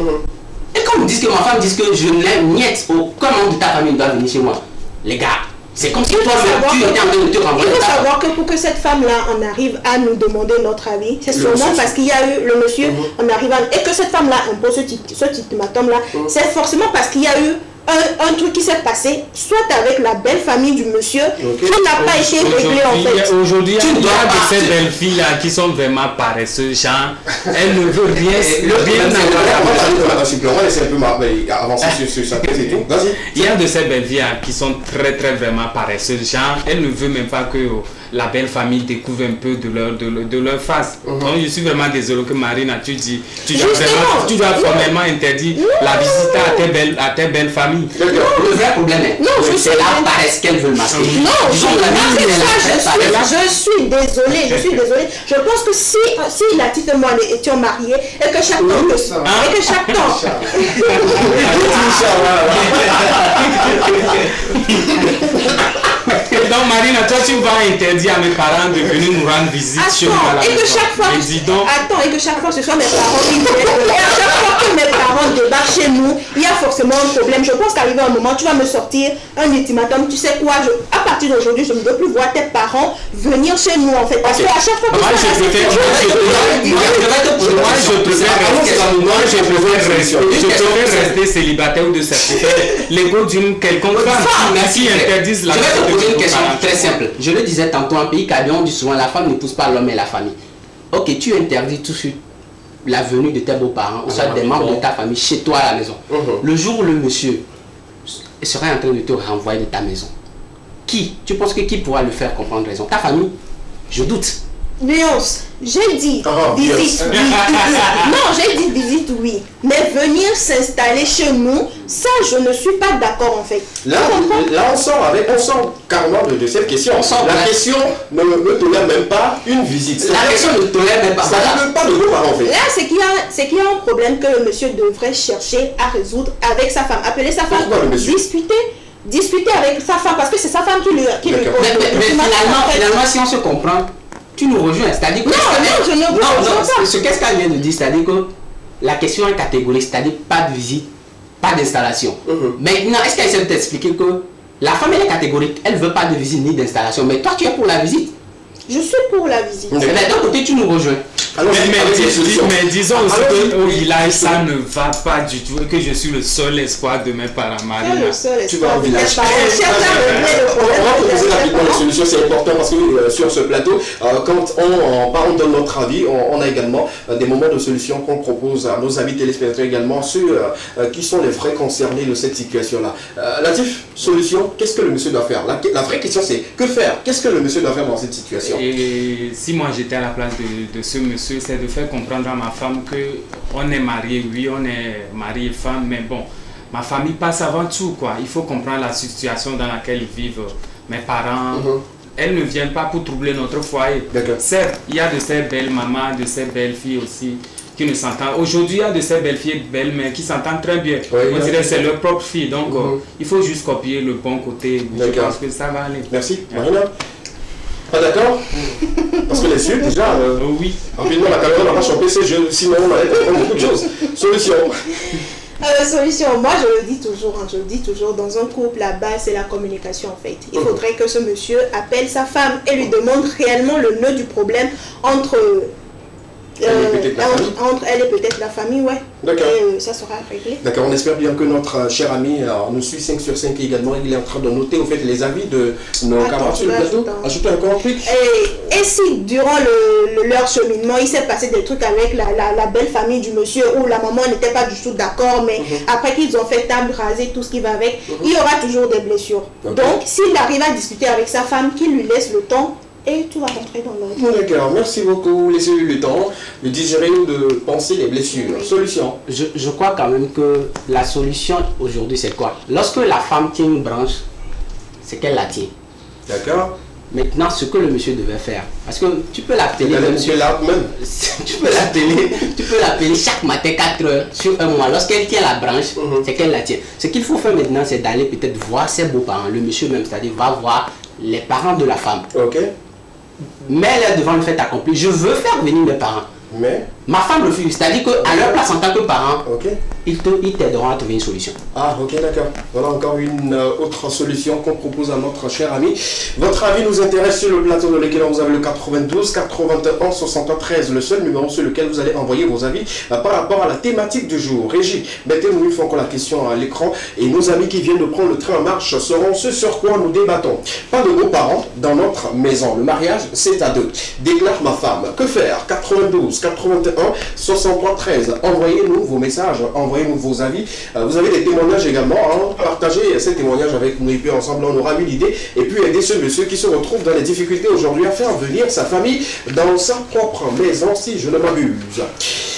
Et qu'on me dise que ma femme dise que je n'aime niet, aucun membre de ta famille doit venir chez moi. Les gars, c'est comme si toi, tu étais en train de te renvoyer. Il faut savoir que pour que cette femme-là en arrive à nous demander notre avis, c'est sûrement parce qu'il y a eu le monsieur en arrivant, et que cette femme-là impose ce ultimatum-là, c'est forcément parce qu'il y a eu un truc qui s'est passé, soit avec la belle famille du monsieur, qui n'a pas été réglé en fait. Aujourd'hui, il y a de ces belles filles-là qui sont vraiment paresseuses, genre, elles ne veulent rien. Il y a de ces belles filles qui sont très vraiment paresseuses, genre, elles ne veulent même pas que la belle famille découvre un peu de leur face. Donc je suis vraiment désolé que Marina, tu dois formellement interdire la visite à tes belles familles. Le vrai problème est c'est la paresse qu'elles veulent masquer. Non, je suis désolée, Je pense que si Latif et moi étions mariés et que chaque temps, Donc Marina, toi tu vas interdire à mes parents de venir nous rendre visite chez nous à la maison. Et que chaque fois ce soit mes parents qui viennent. Et à chaque fois que mes parents débarquent chez nous, il y a forcément un problème. Je pense qu'arrivé un moment, tu vas me sortir un ultimatum. Tu sais quoi, à partir d'aujourd'hui, je ne veux plus voir tes parents venir chez nous en fait. Parce qu'à chaque fois que je préfère rester célibataire ou de certifier l'ego d'une quelconque femme qui interdisent la Je vais te poser une question très simple. Je le disais tantôt, en pays caribéen, on dit souvent la femme n'épouse pas l'homme et la famille. Ok, tu interdis tout de suite la venue de tes beaux-parents ou soit des membres de ta famille chez toi à la maison. Le jour où le monsieur serait en train de te renvoyer de ta maison, tu penses que qui pourra le faire comprendre raison? Ta famille? Je doute. Nuance, j'ai dit visite, oui. Non, j'ai dit visite, oui. Mais venir s'installer chez nous, ça, je ne suis pas d'accord en fait. Là on sort carrément de cette question. La question ne tolère même pas une visite. La question ne tolère même pas. Ça ne pas de vos parents en fait. Là, c'est qu'il y a un problème que le monsieur devrait chercher à résoudre avec sa femme. Appeler sa femme, discuter avec sa femme, parce que c'est sa femme qui lui mais finalement, si on se comprend, tu nous rejoins, c'est-à-dire que... Non, je ne rejoins pas. Qu'est-ce qu'elle vient de dire, c'est-à-dire que la question est catégorique, c'est-à-dire pas de visite, pas d'installation. Maintenant, est-ce qu'elle essaie de t'expliquer que la femme elle est catégorique, elle ne veut pas de visite ni d'installation, mais toi tu es pour la visite? Je suis pour la visite. Mais d'un côté, tu nous rejoins. Alors, mais disons aussi qu'au village, ça ne va pas du tout et que je suis le seul espoir de mes parents. Marina, tu vas au village. On va proposer rapidement les solutions, c'est important parce que sur ce plateau, quand on donne notre avis, on a également des moments de solution qu'on propose à nos amis téléspectateurs également, ceux qui sont les vrais concernés de cette situation-là. Latif, solution, qu'est-ce que le monsieur doit faire? La vraie question c'est, que faire? Qu'est-ce que le monsieur doit faire dans cette situation? Et si moi j'étais à la place de ce monsieur, c'est de faire comprendre à ma femme que on est marié, oui, on est mari et femme, mais bon, ma famille passe avant tout, quoi. Il faut comprendre la situation dans laquelle ils vivent. Mes parents, elles ne viennent pas pour troubler notre foyer. Certes, il y a de ces belles mamans, de ces belles filles aussi qui ne s'entendent. Aujourd'hui, il y a de ces belles filles et belles mères qui s'entendent très bien. On dirait que c'est leur propre fille. Donc, il faut juste copier le bon côté. Je pense que ça va aller. Merci. Marina? Pas d'accord? Parce que les Sud, déjà, oui. Rapidement, la caméra n'a pas chopé ces jeux, sinon on allait comprendre beaucoup de choses. Solution. Solution, moi je le dis toujours, dans un couple, la base c'est la communication en fait. Il faudrait que ce monsieur appelle sa femme et lui demande réellement le nœud du problème entre elle et peut-être la famille, ouais. D'accord. Et ça sera réglé. D'accord, on espère bien que notre cher ami nous suit 5 sur 5 également. Il est en train de noter au fait les avis de nos camarades sur le plateau. Ajoutez encore un truc. Et si durant leur cheminement, il s'est passé des trucs avec la belle famille du monsieur où la maman n'était pas du tout d'accord, mais après qu'ils ont fait table rasée, tout ce qui va avec, il y aura toujours des blessures. Donc, s'il arrive à discuter avec sa femme, qu'il lui laisse le temps, et tout va rentrer dans l'ordre. D'accord, merci beaucoup. Laissez-lui le temps de digérer ou de penser les blessures. Solution. Je crois quand même que la solution aujourd'hui c'est quoi? Lorsque la femme tient une branche, c'est qu'elle la tient. D'accord. Maintenant, ce que le monsieur devait faire, parce que tu peux l'appeler tu peux l'appeler chaque matin 4 heures sur un mois. Lorsqu'elle tient la branche, c'est qu'elle la tient. Ce qu'il faut faire maintenant, c'est d'aller peut-être voir ses beaux-parents, le monsieur même, c'est-à-dire va voir les parents de la femme. Ok. Mets-les devant le fait accompli. Je veux faire venir mes parents. Mais ma femme refuse. C'est-à-dire qu'à leur place en tant que parent, ils t'aideront à trouver une solution. Ah, ok, d'accord. Voilà encore une autre solution qu'on propose à notre cher ami. Votre avis nous intéresse sur le plateau de l'équilibre. Vous avez le 92 81 73, le seul numéro sur lequel vous allez envoyer vos avis par rapport à la thématique du jour. Régie, mettez-nous une fois encore la question à l'écran et nos amis qui viennent de prendre le train en marche seront ce sur quoi nous débattons. Pas de beaux-parents dans notre maison. Le mariage, c'est à deux. Déclare ma femme. Que faire? 92 81 63 13. Envoyez-nous vos messages, envoyez-nous vos avis. Vous avez des témoignages également. Partagez ces témoignages avec nous et puis ensemble on aura une idée. Et puis aider ce monsieur qui se retrouve dans les difficultés aujourd'hui à faire venir sa famille dans sa propre maison, si je ne m'abuse.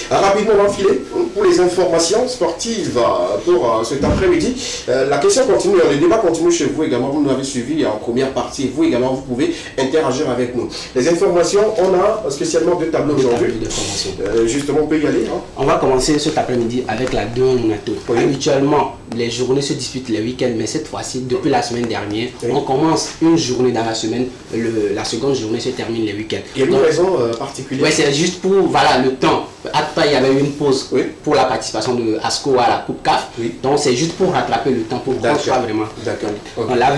Rapidement enfiler pour les informations sportives pour cet après-midi. La question continue, le débat continue chez vous également. Vous nous avez suivi en première partie. Vous également, vous pouvez interagir avec nous. Les informations, on a spécialement deux tableaux aujourd'hui. Justement, on peut y aller. On va commencer cet après-midi avec la 2 Monato. Oui. Habituellement, les journées se disputent les week-ends, mais cette fois-ci, depuis la semaine dernière, oui, on commence une journée dans la semaine. La seconde journée se termine les week-ends. Il y a une raison particulière? Oui, c'est juste pour le temps. Il y avait eu une pause, oui, pour la participation de ASCO à la Coupe CAF. Oui. Donc c'est juste pour rattraper le temps, pour qu'on soit vraiment. D'accord. Okay. La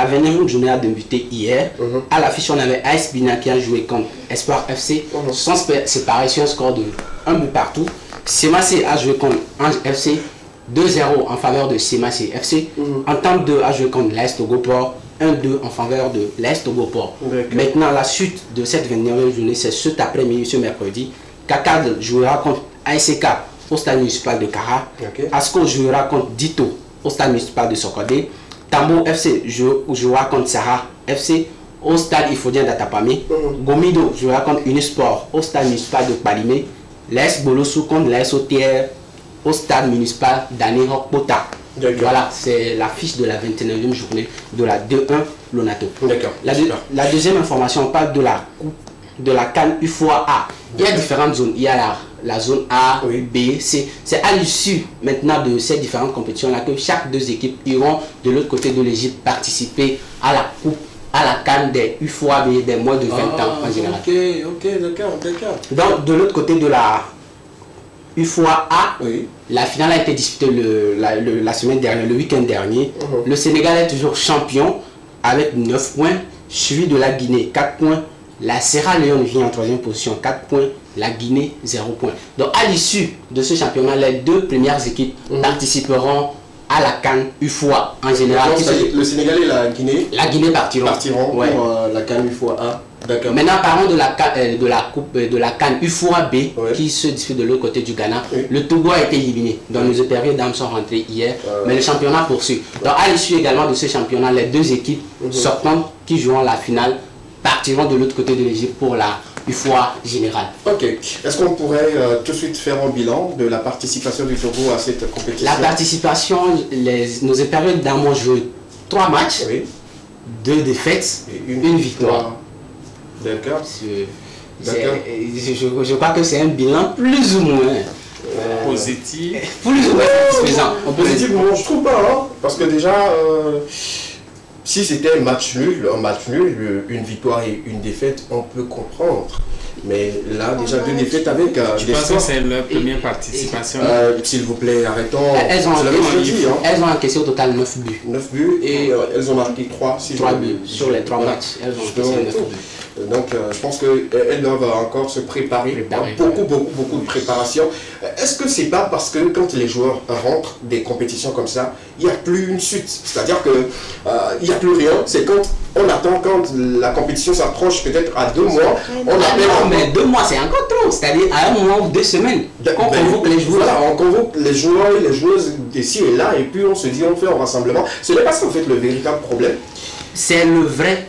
29e journée a débuté hier. À l'affiche, on avait AS Bina qui a joué contre Espoir FC. Sans séparation, score de 1 but partout. Semacé a joué contre Ange FC. 2-0 en faveur de Semacé FC. Entente 2 a joué contre l'AS Togoport. 1-2 en faveur de l'AS Togoport. Maintenant, la suite de cette 29e journée, c'est cet après-midi, ce mercredi. Kakad jouera contre ASK au stade municipal de Kara. Asco jouera contre Dito au stade municipal de Sokodé. Tambo FC jouera contre Sarah FC au stade Ifodien d'Atapami. Gomido jouera contre Unisport au stade municipal de Palimé. L'AS Bolossou contre l'AS OTR au stade municipal d'Anihok Pota. Voilà, c'est la fiche de la 29e journée de la 2-1 Lonato. La deuxième information, on parle de la CAN UFOA. Il y a différentes zones. Il y a la zone A, B, C. C'est à l'issue maintenant de ces différentes compétitions-là que chaque deux équipes iront de l'autre côté de l'Égypte participer à la coupe, à la CAN des UFOA des moins de 20 ans en général. Ok, d'accord. Donc de l'autre côté de la UFOA A, la finale a été disputée la semaine dernière, le week-end dernier. Le Sénégal est toujours champion avec 9 points, suivi de la Guinée 4 points. La Sierra Leone vient en 3e position, 4 points. La Guinée, 0 points. Donc, à l'issue de ce championnat, les deux premières équipes participeront à la CAN UFOA en général. Le Sénégal et la Guinée partiront pour la CAN UFOA A. Maintenant, parlons de la CAN UFOA B qui se dispute de l'autre côté du Ghana. Le Togo a été éliminé. Donc, nos opérieurs d'âmes sont rentrés hier. Mais le championnat poursuit. Donc, à l'issue également de ce championnat, les deux équipes sortantes qui joueront la finale partiront de l'autre côté de l'Égypte pour la UFOA générale. Ok. Est-ce qu'on pourrait tout de suite faire un bilan de la participation du Togo à cette compétition? La participation, nos périodes d'âme ont joué 3 matchs, 2 défaites, et une victoire. D'accord. Je crois que c'est un bilan plus ou moins positif. Plus ou moins satisfaisant. Positif, moi je trouve pas, parce que déjà, si c'était un match nul, une victoire et une défaite, on peut comprendre. Mais là, déjà 2 défaites avec des scores. Que c'est leur première participation. S'il vous plaît, arrêtons. Elles ont encaissé au total 9 buts. 9 buts et elles ont marqué 3 buts sur les 3 matchs. Elles ont encaissé 9 buts. Donc je pense qu'elles doivent encore se préparer. Beaucoup de préparation. Est-ce que c'est pas parce que quand les joueurs rentrent des compétitions comme ça, il n'y a plus une suite? C'est-à-dire que il n'y a plus rien. C'est quand on attend, quand la compétition s'approche peut-être à 2 mois, on appelle... Non, mais 2 mois c'est encore trop. C'est-à-dire à un moment ou 2 semaines, on convoque les joueurs. Voilà, on convoque les joueurs et les joueuses d'ici et là, et puis on se dit on fait un rassemblement. Ce n'est pas ça en fait le véritable problème. C'est le vrai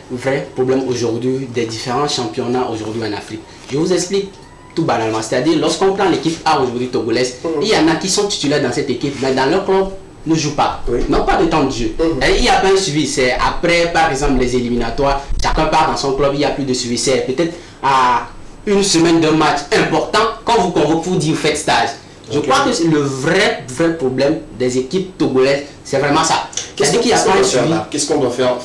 problème aujourd'hui des différents championnats aujourd'hui en Afrique. Je vous explique tout banalement. C'est-à-dire, lorsqu'on prend l'équipe A aujourd'hui togolaise, il y en a qui sont titulaires dans cette équipe, mais dans leur club ne jouent pas. N'ont pas de temps de jeu. Il n'y a pas un suivi. C'est après, par exemple, les éliminatoires, chacun part dans son club, il n'y a plus de suivi. C'est peut-être à une semaine d'un match important, quand vous convoquez, vous dites, vous faites stage. Je crois que le vrai problème des équipes togolaises, c'est vraiment ça. Qu'est-ce qu'on doit faire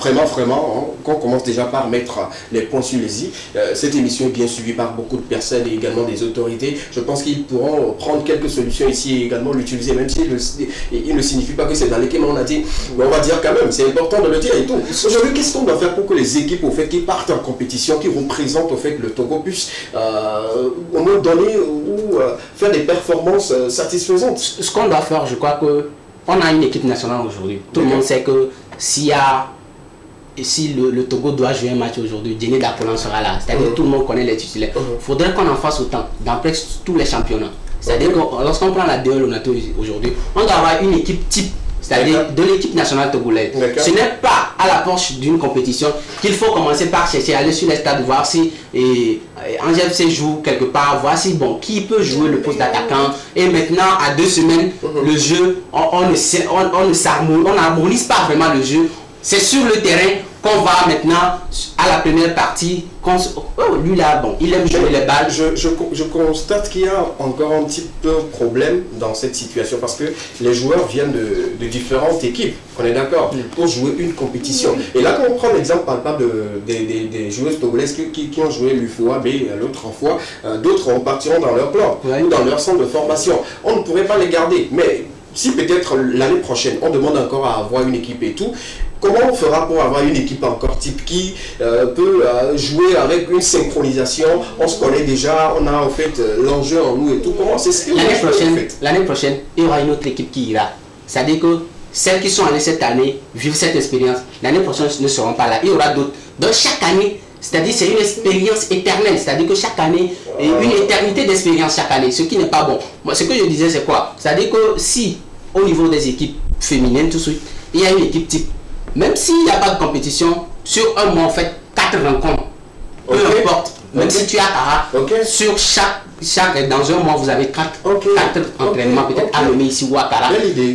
vraiment, qu'on commence déjà par mettre les points sur les i. Cette émission est bien suivie par beaucoup de personnes et également des autorités. Je pense qu'ils pourront prendre quelques solutions ici et également l'utiliser, même si il ne signifie pas que c'est dans lesquels on a dit, mais on va dire quand même, c'est important de le dire et tout. Aujourd'hui, qu'est-ce qu'on doit faire pour que les équipes, au fait, qui partent en compétition, qui représentent au fait le Togo, puissent au moins donner ou faire des performances satisfaisantes? Ce qu'on doit faire, je crois que on a une équipe nationale aujourd'hui. Tout le monde sait que s'il y a et si le Togo doit jouer un match aujourd'hui, Diéné Dapolan sera là. C'est-à-dire que tout le monde connaît les titulaires. Il faudrait qu'on en fasse autant dans presque tous les championnats. C'est-à-dire que lorsqu'on prend la DL Onato aujourd'hui, on doit avoir une équipe type, c'est-à-dire de l'équipe nationale togolaise. Ce n'est pas à l'approche d'une compétition qu'il faut commencer par chercher, aller sur les stades, voir si Angel FC joue quelque part, voir si bon, qui peut jouer le poste d'attaquant. Et maintenant, à 2 semaines, le jeu, on n'harmonise pas vraiment le jeu. C'est sur le terrain qu'on va maintenant à la première partie. Lui là, bon, il aime jouer les balles. Je constate qu'il y a encore un petit peu problème dans cette situation parce que les joueurs viennent de différentes équipes, on est d'accord, pour jouer une compétition. Et là, quand on prend l'exemple palpable des joueuses togolaises qui ont joué l'UFOA B l'autre fois, d'autres repartiront dans leur plan ou dans leur centre de formation. On ne pourrait pas les garder, mais si peut-être l'année prochaine, on demande encore à avoir une équipe et tout, comment on fera pour avoir une équipe encore type qui peut jouer avec une synchronisation? On se connaît déjà, on a en fait l'enjeu en nous et tout. Comment c'est ce que l'année prochaine, il y aura une autre équipe qui ira. C'est-à-dire que celles qui sont allées cette année vivent cette expérience. L'année prochaine ne seront pas là. Il y aura d'autres. Donc chaque année, c'est-à-dire c'est une expérience éternelle. C'est-à-dire que chaque année, une éternité d'expérience chaque année. Ce qui n'est pas bon. Moi, ce que je disais, c'est quoi? C'est-à-dire que si au niveau des équipes féminines, tout de suite, il y a une équipe type. Même s'il n'y a pas de compétition, sur un mois, on fait 4 rencontres. Peu importe. Même si tu as Kara, sur dans un mois, vous avez 4 entraînements, peut-être à Lomé ici ou à Kara.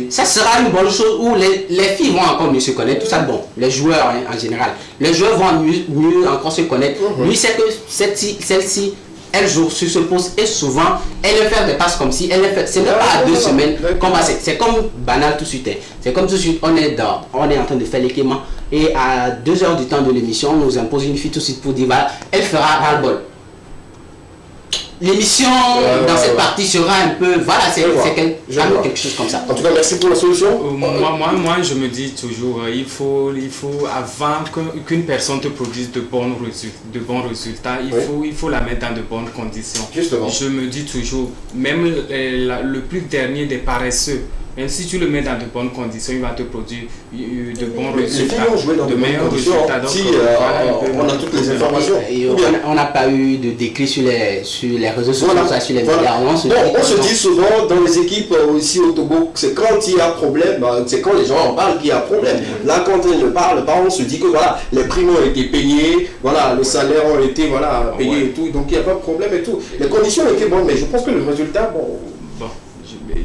Ça sera une bonne chose où les filles vont encore mieux se connaître. Tout ça, bon, les joueurs en général. Les joueurs vont mieux encore se connaître. Lui, c'est que celle-ci, elle joue sur ce poste et souvent elle va faire des passes comme si elle fait. Ce n'est pas à 2 semaines qu'on va. C'est comme banal tout de suite. C'est comme tout de suite on est en train de faire l'équipement et à 2 heures du temps de l'émission on nous impose une fille tout de suite pour dire bah, elle fera ras-le-bol. L'émission dans cette partie sera un peu voilà c'est quelque chose comme ça. En tout cas merci pour la solution. Moi je me dis toujours il faut avant qu'une personne te produise de bons résultats il faut la mettre dans de bonnes conditions. Justement. Je me dis toujours même le plus dernier des paresseux, même si tu le mets dans de bonnes conditions, il va te produire de bons résultats, de meilleurs résultats. Si on a toutes les informations. On n'a pas eu de décrit sur les réseaux sociaux, sur les médias. On se dit souvent dans les équipes ici au Togo, c'est quand il y a problème, c'est quand les gens en parlent qu'il y a problème. Là, quand ils ne parlent pas, on se dit que voilà, les primes ont été payées, voilà, les salaires ont été payés et tout, donc il n'y a pas de problème et tout. Les conditions étaient bonnes, mais je pense que le résultat,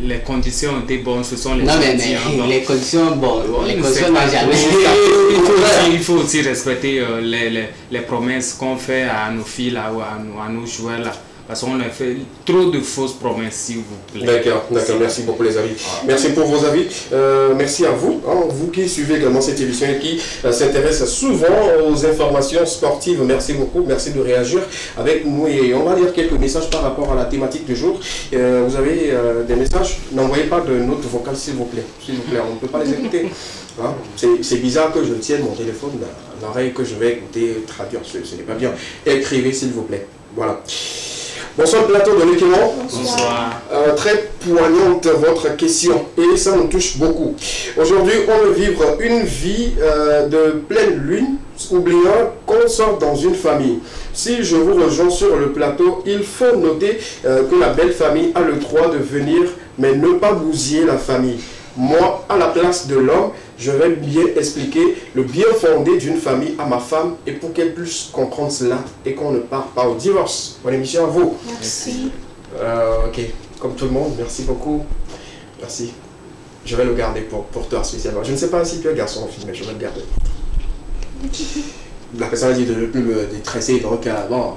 les conditions étaient bonnes, ce sont les les conditions, les conditions n'ont jamais. Il faut aussi respecter les promesses qu'on fait à nos filles là, ou à nos joueurs là. Parce qu'on a fait trop de fausses promesses, s'il vous plaît. D'accord, merci beaucoup les amis. Merci pour vos avis. Merci à vous, vous qui suivez également cette émission et qui s'intéressent souvent aux informations sportives. Merci beaucoup, merci de réagir avec nous. Et on va lire quelques messages par rapport à la thématique du jour. Vous avez des messages, n'envoyez pas de notes vocales s'il vous plaît. On ne peut pas les écouter. C'est bizarre que je tienne mon téléphone à l'oreille que je vais écouter, traduire, ce n'est pas bien. Écrivez s'il vous plaît. Voilà. Bonsoir plateau de l'équipement. Bonsoir. Très poignante votre question et ça nous touche beaucoup. Aujourd'hui, on veut vivre une vie de pleine lune, oubliant qu'on sort dans une famille. Si je vous rejoins sur le plateau, il faut noter que la belle famille a le droit de venir, mais ne pas bousiller la famille. Moi, à la place de l'homme, je vais bien expliquer le bien fondé d'une famille à ma femme et pour qu'elle puisse comprendre cela et qu'on ne parte pas au divorce. Bonne émission à vous. Merci. Ok, comme tout le monde, merci beaucoup. Merci. Je vais le garder pour toi spécialement. Je ne sais pas si tu es garçon ou fille, mais je vais le garder. La personne a dit de ne plus me détresser, donc bon,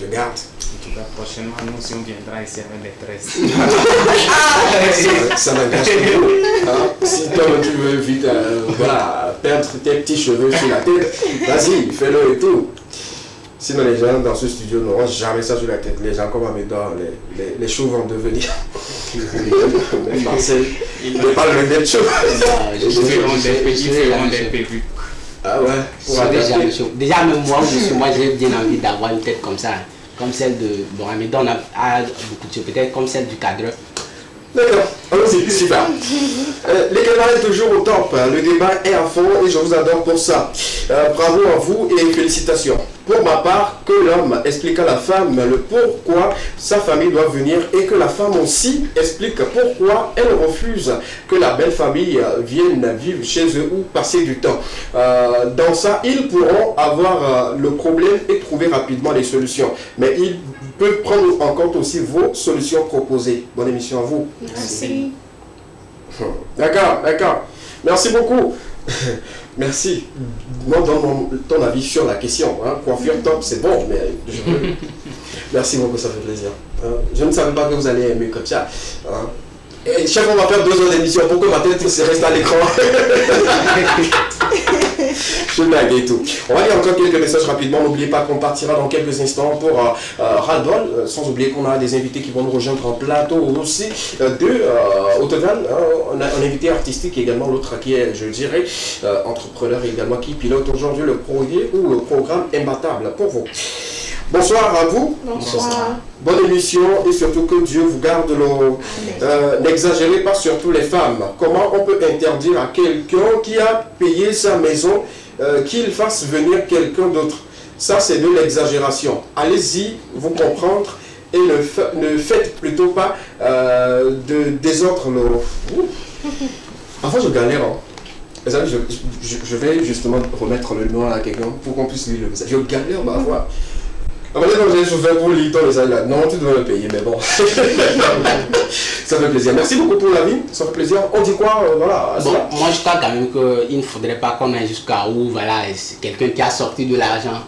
je garde. En tout cas, prochainement, nous, si on viendra ici avec des tresses. Ça m'engage pas. Si toi, tu veux vite perdre tes petits cheveux sur la tête, vas-y, fais-le et tout. Sinon, les gens dans ce studio n'auront jamais ça sur la tête. Les gens comme Amédor, les cheveux vont devenir. Marcel, il ne parle même des cheveux. Ils feront des PV. Ah ouais. Déjà, même moi, j'ai bien envie d'avoir une tête comme ça. Comme celle de... Bon, Amédor a beaucoup de choses, peut-être comme celle du cadreur. D'accord, allons-y, super. Les caméras est toujours au top, le débat est à fond et je vous adore pour ça. Bravo à vous et félicitations. Pour ma part, que l'homme explique à la femme le pourquoi sa famille doit venir et que la femme aussi explique pourquoi elle refuse que la belle famille vienne vivre chez eux ou passer du temps. Dans ça, ils pourront avoir le problème et trouver rapidement les solutions. Mais ils peuvent prendre en compte aussi vos solutions proposées. Bonne émission à vous. Merci. D'accord, d'accord. Merci beaucoup. Merci. Moi, donne ton avis sur la question. Hein. Coiffure top, c'est bon, mais je veux... Merci beaucoup, ça fait plaisir. Je ne savais pas que vous allez aimer comme ça. Hein. Et chaque fois, on va faire 2 heures d'émission. Pourquoi ma tête se reste à l'écran? Je blague et tout. On va lire encore quelques messages rapidement. N'oubliez pas qu'on partira dans quelques instants pour Radol. Sans oublier qu'on a des invités qui vont nous rejoindre en plateau aussi. Au total, on a un invité artistique également, l'autre qui est, je dirais, entrepreneur également, qui pilote aujourd'hui le projet ou le programme Imbattable pour vous. Bonsoir à vous. Bonsoir. Bonne émission et surtout que Dieu vous garde l'eau. N'exagérez pas, surtout les femmes. Comment on peut interdire à quelqu'un qui a payé sa maison qu'il fasse venir quelqu'un d'autre? Ça, c'est de l'exagération. Allez-y, vous comprendre et ne faites plutôt pas de désordre. Enfin, je galère. Hein. Je vais justement remettre le nom à quelqu'un pour qu'on puisse lire le message. Je galère ma voix. Après, quand j'ai chauffeur pour lire ton message là, non, tu dois le payer, mais bon. Ça fait plaisir. Merci beaucoup pour l'avis, ça fait plaisir. On dit quoi, voilà. Bon, moi, je crois quand même qu'il ne faudrait pas qu'on aille jusqu'à où, voilà, c'est quelqu'un qui a sorti de l'argent.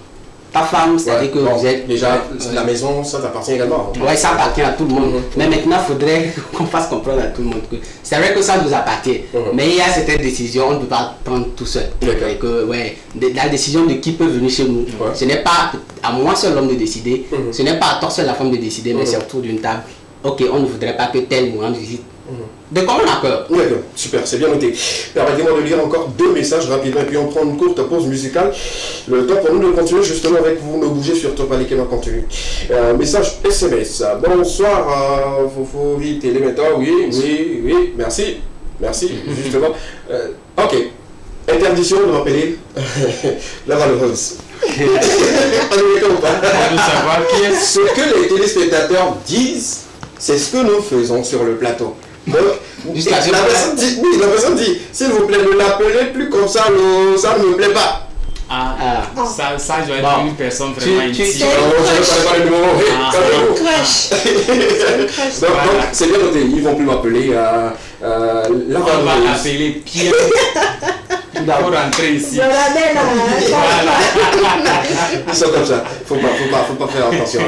Ta femme, c'est-à-dire que vous êtes... Déjà, la maison, ça t'appartient également. Oui, ça appartient à tout le monde. Mais maintenant, il faudrait qu'on fasse comprendre à tout le monde que c'est vrai que ça nous appartient. Mais il y a certaines décisions, on ne peut pas prendre tout seul. Et que, ouais, la décision de qui peut venir chez nous, ce n'est pas à moi seul l'homme de décider, ce n'est pas à toi seul la femme de décider, mais c'est autour d'une table. Ok, on ne voudrait pas que tel nous rende visite. De commun accord. Oui, super, c'est bien noté. Permettez-moi de lire encore 2 messages rapidement et puis on prend une courte pause musicale. Le temps pour nous de continuer justement avec vous, ne bougez surtout pas, les caméras continuent. Message SMS. Bonsoir, Fofovi Téléméta, oui, merci, justement. Ok, interdiction de m'appeler la malheureuse. On est comme pas. Ce que les téléspectateurs disent, c'est ce que nous faisons sur le plateau. Donc, la personne dit, s'il vous plaît, ne l'appelez plus comme ça, ça ne me plaît pas. Ça je dois être une personne vraiment intime. C'est une crèche. Donc, c'est bien noté, ils ne vont plus m'appeler on va l'appeler Pierre. Pour rentrer ici. Ils sont comme ça. Faut pas faire attention.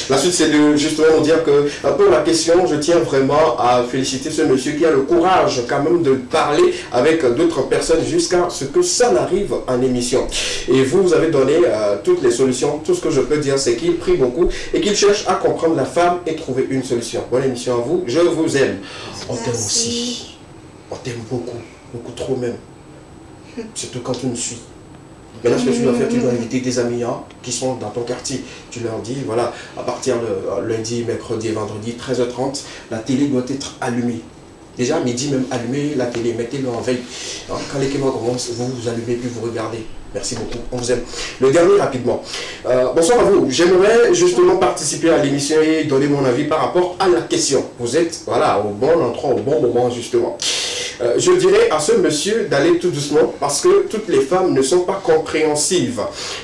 La suite, c'est de justement nous dire que pour la question, je tiens vraiment à féliciter ce monsieur qui a le courage quand même de parler avec d'autres personnes jusqu'à ce que ça n'arrive en émission. Et vous avez donné toutes les solutions. Tout ce que je peux dire, c'est qu'il prie beaucoup et qu'il cherche à comprendre la femme et trouver une solution. Bonne émission à vous. Je vous aime. On t'aime aussi. On t'aime beaucoup. Beaucoup trop même. Surtout quand tu me suis. Maintenant, ce que tu dois faire, tu dois inviter des amis qui sont dans ton quartier. Tu leur dis, voilà, à partir de lundi, mercredi et vendredi, 13h30, la télé doit être allumée. Déjà, midi même, allumez la télé, mettez-le en veille. Alors, quand les caméras commencent, vous allumez puis vous regardez. Merci beaucoup, on vous aime. Le dernier rapidement. Bonsoir à vous. J'aimerais justement participer à l'émission et donner mon avis par rapport à la question. Vous êtes, voilà, au bon endroit, au bon moment justement. Je dirais à ce monsieur d'aller tout doucement parce que toutes les femmes ne sont pas compréhensives.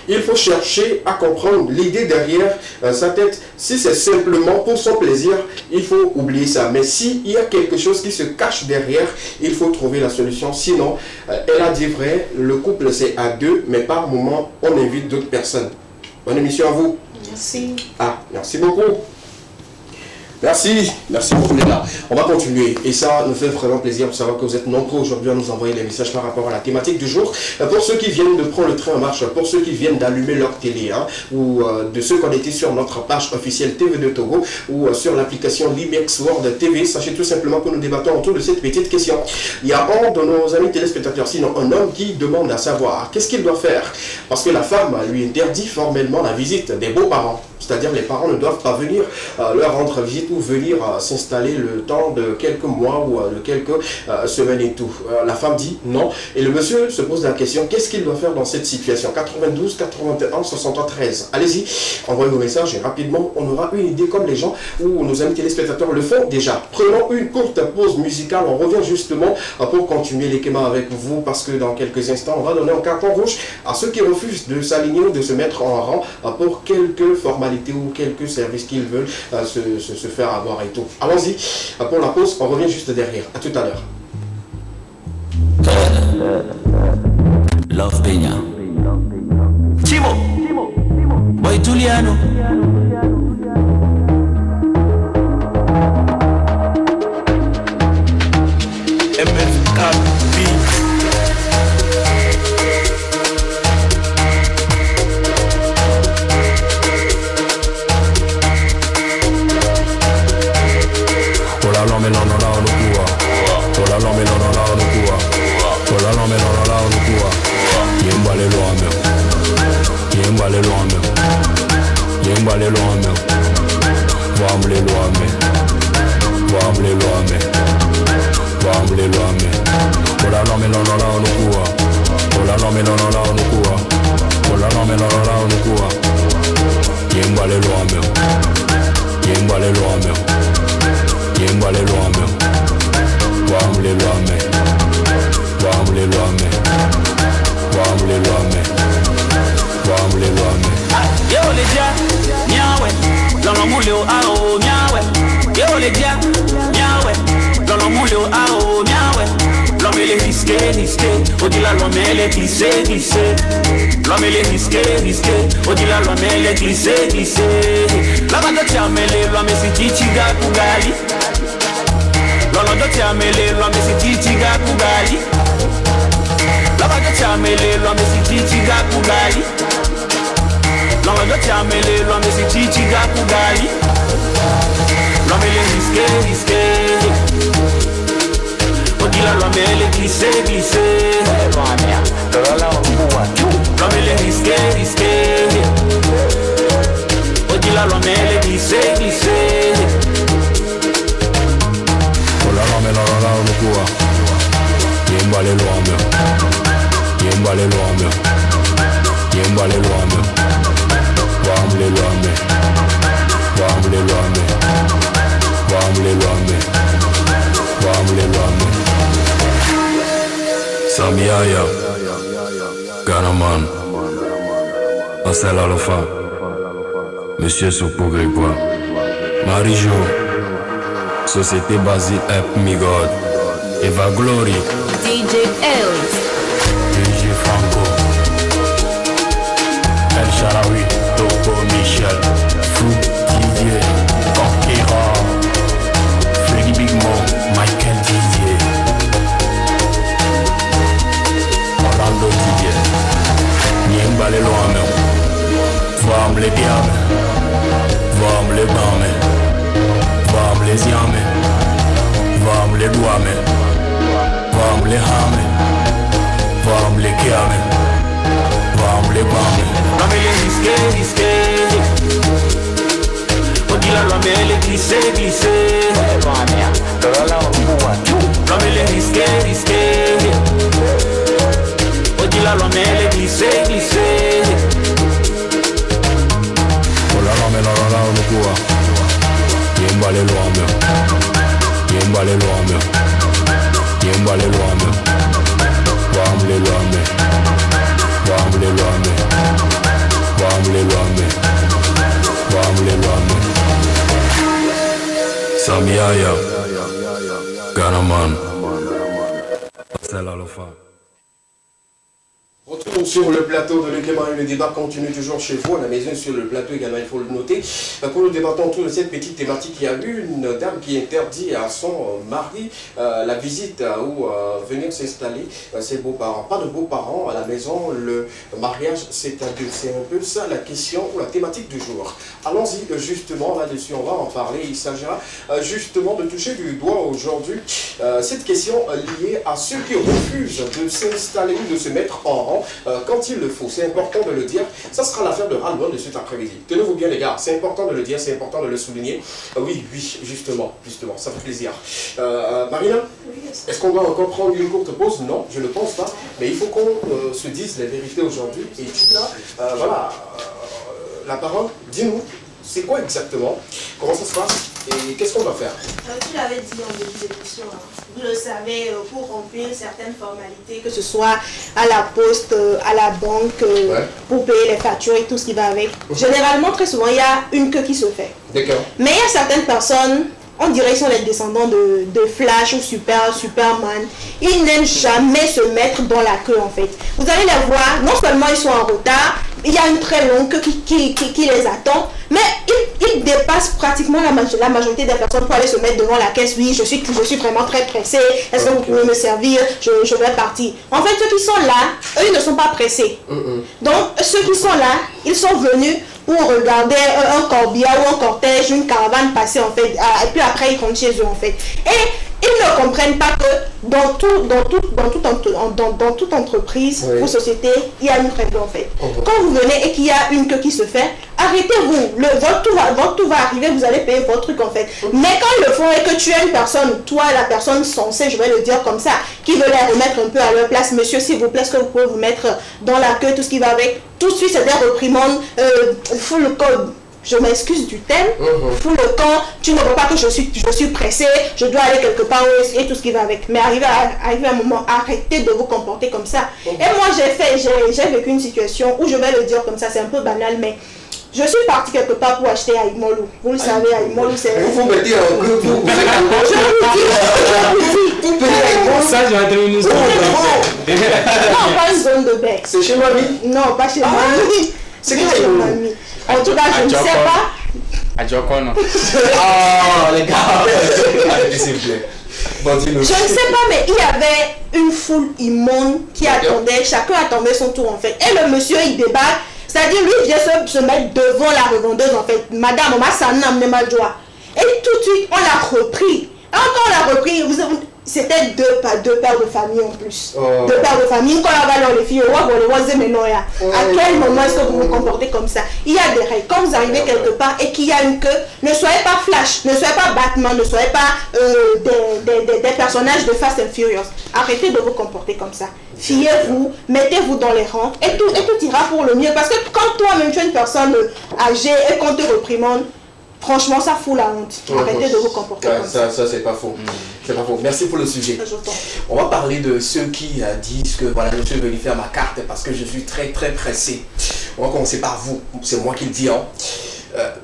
Il faut chercher à comprendre l'idée derrière sa tête. Si c'est simplement pour son plaisir, il faut oublier ça. Mais s'il y a quelque chose qui se cache derrière, il faut trouver la solution. Sinon, elle a dit vrai, le couple c'est à 2, mais par moment, on invite d'autres personnes. Bonne émission à vous. Merci. Merci beaucoup. Merci beaucoup les gars. On va continuer et ça nous fait vraiment plaisir de savoir que vous êtes nombreux aujourd'hui à nous envoyer des messages par rapport à la thématique du jour. Pour ceux qui viennent de prendre le train en marche, pour ceux qui viennent d'allumer leur télé ou de ceux connectés sur notre page officielle TV de Togo ou sur l'application Limex World TV, sachez tout simplement que nous débattons autour de cette petite question. Il y a un de nos amis téléspectateurs, sinon un homme qui demande à savoir qu'est-ce qu'il doit faire parce que la femme lui interdit formellement la visite des beaux-parents. C'est-à-dire les parents ne doivent pas venir leur rendre visite ou venir s'installer le temps de quelques mois ou de quelques semaines et tout. La femme dit non. Et le monsieur se pose la question, qu'est-ce qu'il doit faire dans cette situation? 92 81 73. Allez-y, envoyez vos messages et rapidement on aura une idée comme les gens ou nos amis téléspectateurs le font déjà. Prenons une courte pause musicale. On revient justement pour continuer les kémas avec vous parce que dans quelques instants on va donner un carton rouge à ceux qui refusent de s'aligner ou de se mettre en rang pour quelques formalités ou quelques services qu'ils veulent se faire avoir et tout. Allons-y pour la pause, on revient juste derrière. À tout à l'heure. Love Peña Chimo Boy Juliano Samiaya Ganaman Marcel Alofa Monsieur Soupo Grégoire Marie-Jo Société Basile Ep Migod Eva Glory DJ Els DJ Franco El Sharawi Topo Michel Fou Didier Conquérant Freddy Big Mo Michael Didier Orlando Didier Nien Balé loin Vam les diamants Vam les dames Vam les yames Vam les douames Vam les hames Vam les kiame Vam les bame Rame les risqué Odila rame les glissé Rame les risqué Odila rame les glissé Ola rame la nukua Yembale loame Yembale loame Yembale loame Wamle loame Wamle loame Wamle loame Wamle loame Samiaya Ganaman Marcel Alofa. Retour sur le plateau de l'équipement et le débat continue toujours chez vous, à la maison sur le plateau également, il faut le noter. Pour nous débattons autour de cette petite thématique, il y a eu une dame qui interdit à son mari la visite ou venir s'installer ses beaux-parents. Pas de beaux-parents à la maison, le mariage c'est à deux. C'est un peu ça la question ou la thématique du jour. Allons-y justement là-dessus, on va en parler. Il s'agira justement de toucher du doigt aujourd'hui cette question liée à ceux qui refusent de s'installer ou de se mettre en rang rang quand il le faut. C'est important de le dire. Ça sera l'affaire de ras-le-bol de cet après-midi. Tenez-vous bien les gars, c'est important de le dire, c'est important de le souligner. Oui, justement, ça fait plaisir. Marina, est-ce qu'on doit encore prendre une courte pause? Non, je ne pense pas. Mais il faut qu'on se dise la vérité aujourd'hui. Et tu as, voilà, la parole, dis-nous. C'est quoi exactement? Comment ça se passe? Et qu'est-ce qu'on va faire? Tu l'avais dit en début d'émission, vous le savez, pour remplir certaines formalités, que ce soit à la poste, à la banque, pour payer les factures et tout ce qui va avec. Généralement, très souvent, il y a une queue qui se fait. D'accord. Mais il y a certaines personnes, on dirait qu'ils sont les descendants de Flash ou Superman. Ils n'aiment jamais se mettre dans la queue en fait. Vous allez les voir, non seulement ils sont en retard, il y a une très longue queue qui les attend, mais ils dépassent pratiquement la majorité des personnes pour aller se mettre devant la caisse. Oui, je suis vraiment très pressé, est-ce que vous pouvez me servir, je vais partir. En fait, ceux qui sont là, eux ils ne sont pas pressés. Donc ceux qui sont là, ils sont venus pour regarder un corbillard ou un cortège, une caravane passer en fait, et puis après ils rentrent chez eux en fait. Et ils ne comprennent pas que dans toute entreprise ou société, il y a une règle en fait. Quand vous venez et qu'il y a une queue qui se fait, arrêtez-vous, votre tout va arriver, vous allez payer votre truc en fait. Mais quand ils le font et que tu as une personne, toi la personne censée, je vais le dire comme ça, qui veut les remettre un peu à leur place, monsieur s'il vous plaît, est-ce que vous pouvez vous mettre dans la queue, tout ce qui va avec, tout de suite c'est des reprimandes, full code. Je m'excuse du thème, fous le camp, tu ne vois pas que je suis pressé, je dois aller quelque part et tout ce qui va avec. Mais arrivé à un moment, arrêtez de vous comporter comme ça. Et moi j'ai vécu une situation où je vais le dire comme ça, c'est un peu banal, mais je suis partie quelque part pour acheter à Imolu. Vous le savez, à Imolu c'est... Vous mettez un peu pour... Je vous dis, ça je vais donner une zone de baie. Non, pas une zone de baie. C'est chez mamie? Non, pas chez mamie. C'est chez mamie. En tout cas, je ne sais pas. À Djoko, non. Oh, les gars. S'il vous plaît. Bon, je ne sais pas, mais il y avait une foule immonde qui attendait. Chacun attendait son tour, en fait. Et le monsieur, il débarque. C'est-à-dire, lui, il vient se mettre devant la revendeuse, en fait. Madame, ça n'a amené mal joie. Et tout de suite, on l'a repris. Et quand on l'a repris, c'était deux pères de famille en plus. Deux pères de famille. Quand on va dans les filles, à quel moment est-ce que vous vous comportez comme ça? Il y a des règles. Quand vous arrivez quelque part et qu'il y a une queue, ne soyez pas Flash, ne soyez pas Batman, ne soyez pas des personnages de Fast and Furious. Arrêtez de vous comporter comme ça. Fiez-vous, mettez-vous dans les rangs et tout ira pour le mieux. Parce que quand toi-même tu es une personne âgée et qu'on te reprimande, franchement, ça fout la honte. Arrêtez de vous comporter comme ça. Ça, c'est pas faux. C'est pas faux. Merci pour le sujet. On va parler de ceux qui disent que voilà, je suis venu faire ma carte parce que je suis très pressé. On va commencer par vous. C'est moi qui le dis. Hein.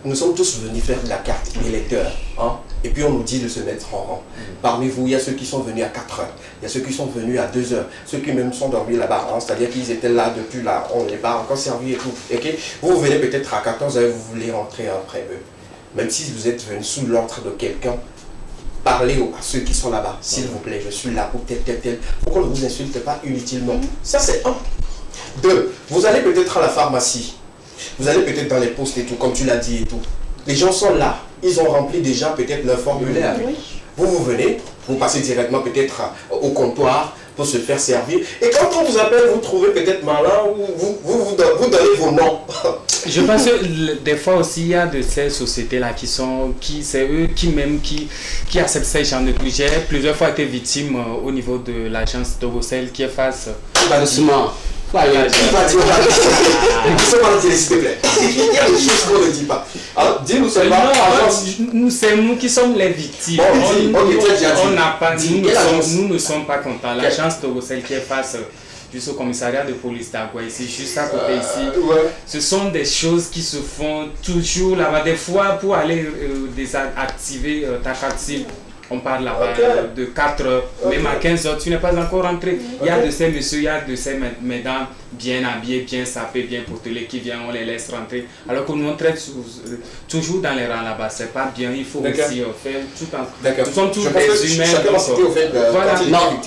Nous sommes tous venus faire de la carte électeur. Hein. Et puis on nous dit de se mettre en rang. Parmi vous, il y a ceux qui sont venus à 4 heures. Il y a ceux qui sont venus à 2 heures. Ceux qui même sont dormis là-bas. Hein. C'est-à-dire qu'ils étaient là depuis là. On n'est pas encore servi et tout. Okay? Vous venez peut-être à 14 heures et vous voulez rentrer après eux. Même si vous êtes venu sous l'ordre de quelqu'un, parlez à ceux qui sont là-bas. S'il vous plaît, je suis là pour tel. Pourquoi ne vous insulte pas inutilement? Ça, c'est un. 2. Vous allez peut-être à la pharmacie. Vous allez peut-être dans les postes et tout, comme tu l'as dit et tout. Les gens sont là. Ils ont rempli déjà peut-être leur formulaire. Vous venez, vous passez directement peut-être au comptoir pour se faire servir. Et quand on vous appelle, vous trouvez peut-être malin ou vous donnez vos noms. Je pense que des fois aussi, il y a de ces sociétés-là c'est eux qui acceptent ces genres de trucs. J'ai plusieurs fois été victime au niveau de l'agence de Bruxelles qui est face. Doucement. S'il te plaît. Il y a des choses qu'on ne dit pas. Dis-nous seulement. C'est nous qui sommes les victimes. Nous ne sommes pas contents. L'agence de Bruxelles qui est face juste au commissariat de police d'Agua ici, juste à côté ici. Ce sont des choses qui se font toujours là-bas. Des fois, pour aller désactiver ta carte SIM, on parle là-bas de 4 heures, même à 15 heures, tu n'es pas encore rentré. Il y a de ces messieurs, il y a de ces mesdames bien habillées, bien sapées, bien potelées qui viennent, on les laisse rentrer. Alors que nous on traite toujours dans les rangs là-bas, c'est pas bien, il faut aussi faire tout en... Nous sommes tous des humains. Voilà. Non,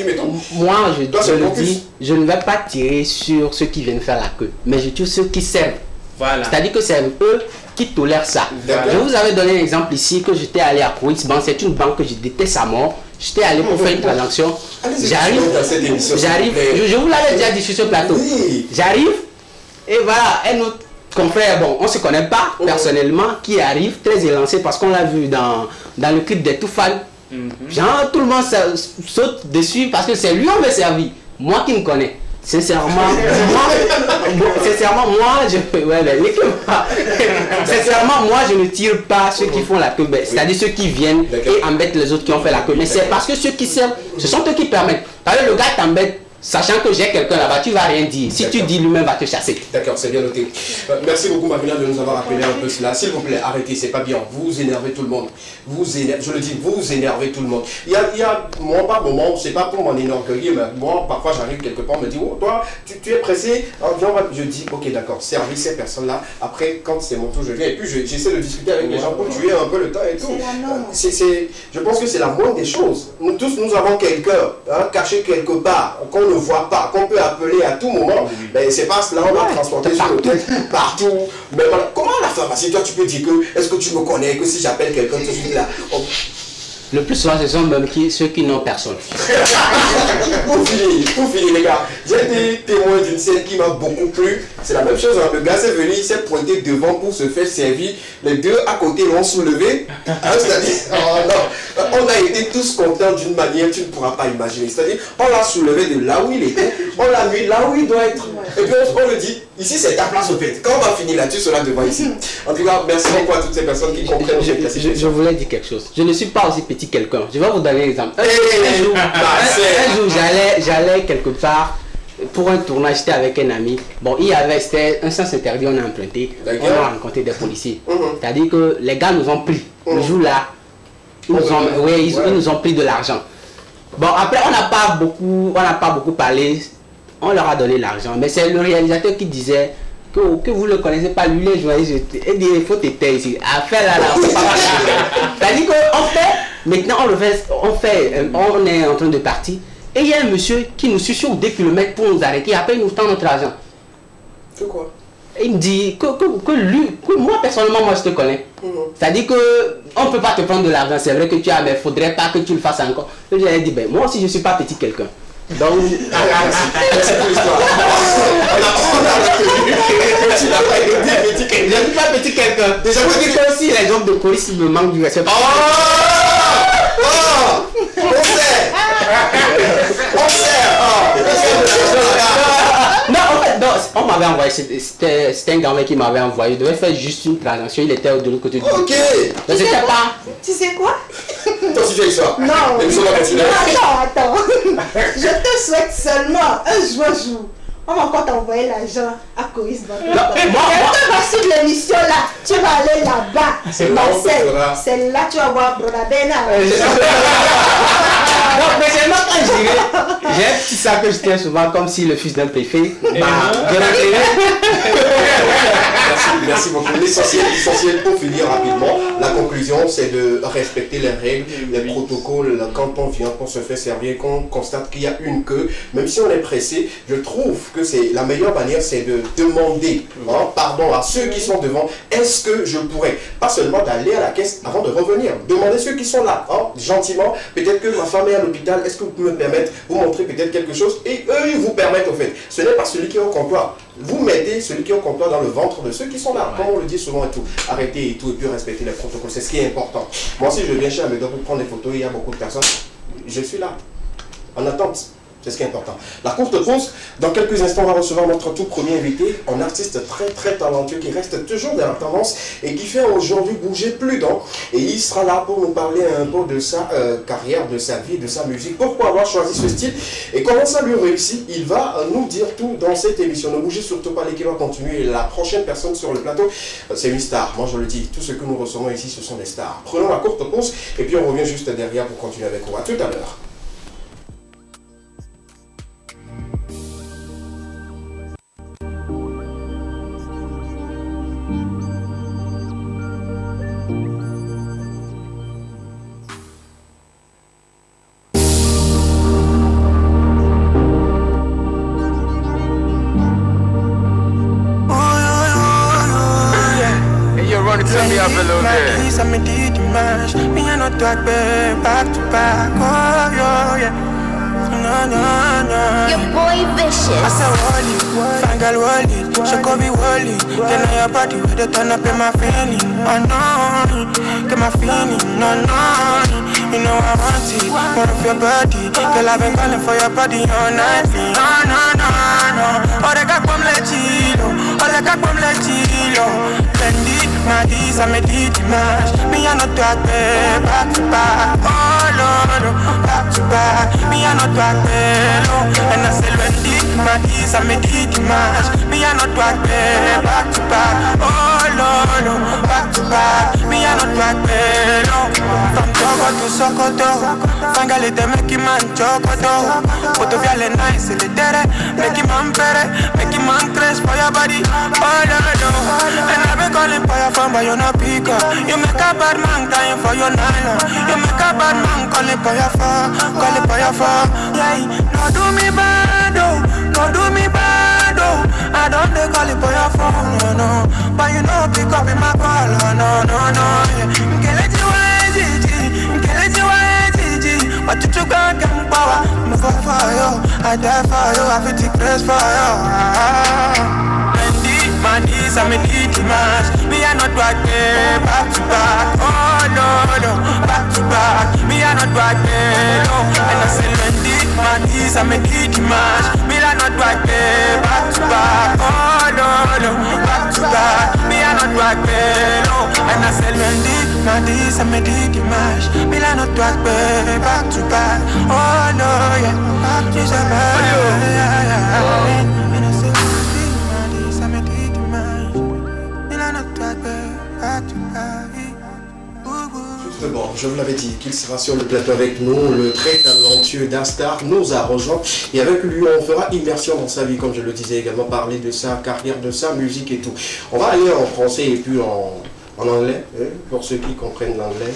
moi je le dis, je ne vais pas tirer sur ceux qui viennent faire la queue, mais je tire ceux qui servent. Voilà. C'est-à-dire que c'est eux qui tolèrent ça. Je vous avais donné un exemple ici que j'étais allé à Coix Bank, c'est une banque que je déteste à mort. J'étais allé pour faire une transaction. J'arrive, je vous l'avais déjà dit sur ce plateau. Oui. J'arrive, et voilà, un autre confrère, bon, on ne se connaît pas personnellement, qui arrive très élancé parce qu'on l'a vu dans le clip des Toufal. Genre, tout le monde saute dessus parce que c'est lui on m'a servi. Moi qui me connais. Sincèrement, moi je ne tire pas ceux qui font la queue, c'est-à-dire ceux qui viennent et embêtent les autres qui ont fait la queue. Mais c'est parce que ceux qui servent, ce sont eux qui permettent. Par exemple, le gars t'embête, sachant que j'ai quelqu'un là-bas, tu vas rien dire. Si tu dis, lui-même va te chasser. D'accord, c'est bien noté. Merci beaucoup, Mavina, de nous avoir rappelé un peu cela. S'il vous plaît, arrêtez, c'est pas bien. Vous énervez tout le monde. Je le dis, vous énervez tout le monde. Il y a moi, par moment, c'est pas pour m'en énorgueillir, mais moi, parfois, j'arrive quelque part, on me dit, oh, toi, tu es pressé. Je dis, ok, d'accord, servis ces personnes-là. Après, quand c'est mon tour, je viens. Et puis, j'essaie de discuter avec les gens pour tuer un peu le temps et tout. Je pense que c'est la moindre des choses. Nous tous, nous avons quelqu'un caché quelque part, qu'on ne voit pas, qu'on peut appeler à tout moment. Mais c'est pas cela, on va transporter sur l'hôtel partout. Mais voilà, comment la pharmacie, toi tu peux dire que est-ce que tu me connais, que si j'appelle quelqu'un tout de suite là. Le plus souvent, ce sont même ceux qui n'ont personne. Pour finir les gars, j'ai été témoin d'une scène qui m'a beaucoup plu. C'est la même chose, hein. Le gars s'est venu, il s'est pointé devant pour se faire servir. Les deux à côté l'ont soulevé. C'est-à-dire, oh non, on a été tous contents d'une manière, tu ne pourras pas imaginer. C'est-à-dire, on l'a soulevé de là où il était, on l'a mis là où il doit être. Et puis on le dit, ici c'est ta place au fait. Quand on va finir là, tu seras devant ici. En tout cas, merci beaucoup à toutes ces personnes qui comprennent. Je voulais dire quelque chose. Je ne suis pas aussi petit quelqu'un. Je vais vous donner un exemple. Un jour, j'allais quelque part pour un tournage, j'étais avec un ami. Bon, c'était un sens interdit, on a emprunté. On a rencontré des policiers. C'est-à-dire que les gars nous ont pris. Le jour-là, ils nous ont pris de l'argent. Bon, après, on n'a pas beaucoup parlé. On leur a donné l'argent. Mais c'est le réalisateur qui disait que vous ne le connaissez pas, lui, les journalistes. Il dit, il faut te taire ici. Affaire là, c'est-à-dire qu'on fait, maintenant on est en train de partir. Et il y a un monsieur qui nous suit sur 2 km pour nous arrêter. Après, il nous tend notre argent. Que quoi? Il me dit que moi, personnellement, moi, je te connais. C'est-à-dire qu'on ne peut pas te prendre de l'argent. C'est vrai que tu as, mais il ne faudrait pas que tu le fasses encore. Je lui ai dit, ben, moi aussi, je ne suis pas petit quelqu'un. Donc, merci pour l'histoire. On a reconnu que tu n'as pas été petit quelqu'un. Je ne suis pas petit quelqu'un. Déjà, vous dites aussi, les hommes de police me manquent du respect. Non, en fait, on m'avait envoyé, c'était un gamin qui m'avait envoyé. Je devais faire juste une transaction, il était de l'autre côté du ok. Mais c'était pas. Tu sais quoi? Toi aussi tu as ça. Non. Attends. Je te souhaite seulement un jour. On va encore t'envoyer l'argent à Coris. Voici l'émission là, tu vas aller là-bas. C'est là tu vas voir Broda Bena. Non, mais c'est moi quand je dirais, j'ai un petit sac que je tiens souvent comme si le fils d'un préfet. Merci beaucoup. L'essentiel pour finir rapidement, la conclusion c'est de respecter les règles, les protocoles. Quand on vient pour se faire servir, qu'on constate qu'il y a une queue, même si on est pressé, je trouve que c'est la meilleure manière, c'est de demander pardon à ceux qui sont devant. Est-ce que je pourrais, pas seulement d'aller à la caisse avant de revenir, demander ceux qui sont là, gentiment, peut-être que ma femme est à l'hôpital, est-ce que vous pouvez me permettre, vous montrer peut-être quelque chose, et eux ils vous permettent au fait. Ce n'est pas celui qui est au comptoir. Vous mettez celui qui est au comptoir dans le ventre de ceux qui sont là, comme on le dit souvent et tout. Arrêtez et tout, et puis respecter les protocoles, c'est ce qui est important. Moi si je viens chez Amédor pour prendre des photos, il y a beaucoup de personnes, je suis là, en attente. C'est ce qui est important. La courte pause, dans quelques instants, on va recevoir notre tout premier invité, un artiste très talentueux qui reste toujours dans la tendance et qui fait aujourd'hui bouger plus d'un. Et il sera là pour nous parler un peu de sa carrière, de sa vie, de sa musique. Pourquoi avoir choisi ce style et comment ça lui réussit? Il va nous dire tout dans cette émission. Ne bougez surtout pas, l'équipe va continuer. La prochaine personne sur le plateau, c'est une star. Moi je le dis, tout ce que nous recevons ici, ce sont des stars. Prenons la courte pause et puis on revient juste derrière pour continuer avec vous. À tout à l'heure. Turn me up a little bit. dimanche. Me and not talk back to back. Oh, yeah. No. Your boy Vicious. I say Wally, fine girl Wally, she could be Wally. Then I your body with the turn up in my feeling. Oh no, get my feeling. No, you know I want it, more of your body. Girl, I've been calling for your body all night. No. Oh, they got come let chilo. Fendi, my D's, I made it dimanche. Me and not talk back to back. Oh no, back to back. Me and not talk and I say Fendi, my D's, I made it dimanche. Me and not talk back to back. Oh no, back to back. Me and not talk from Togo to Sokoto. Fangale te make him man chocoto. Photo viale nice, le tere. Make him man pere, make him man crash for your body. Oh no. And I've been calling for your phone, but you're not pick up. You make a bad man dying for your nylon. You make a bad man calling for your phone, Yeah, no do me bad, I don't they call it for your phone, no. But you know pick up in my call, no. Yeah. But you took back and power. I'm for you, I die for you, I feel the press for you. My D's, I made it dimanche. Me and not back to back. Oh no, back to back. Me and not back no. And I say Wendy, my D's, I made it dimanche. Me and not back to back. Oh no, back to back. Me and not back no. And I say Wendy, my D's, I made it dimanche. Me and not back to back. Oh no, yeah. She's a bad. Bon, je vous l'avais dit qu'il sera sur le plateau avec nous, le très talentueux Dastar nous a rejoint et avec lui on fera immersion dans sa vie, comme je le disais également, parler de sa carrière, de sa musique et tout. On va aller en français et puis en anglais, pour ceux qui comprennent l'anglais.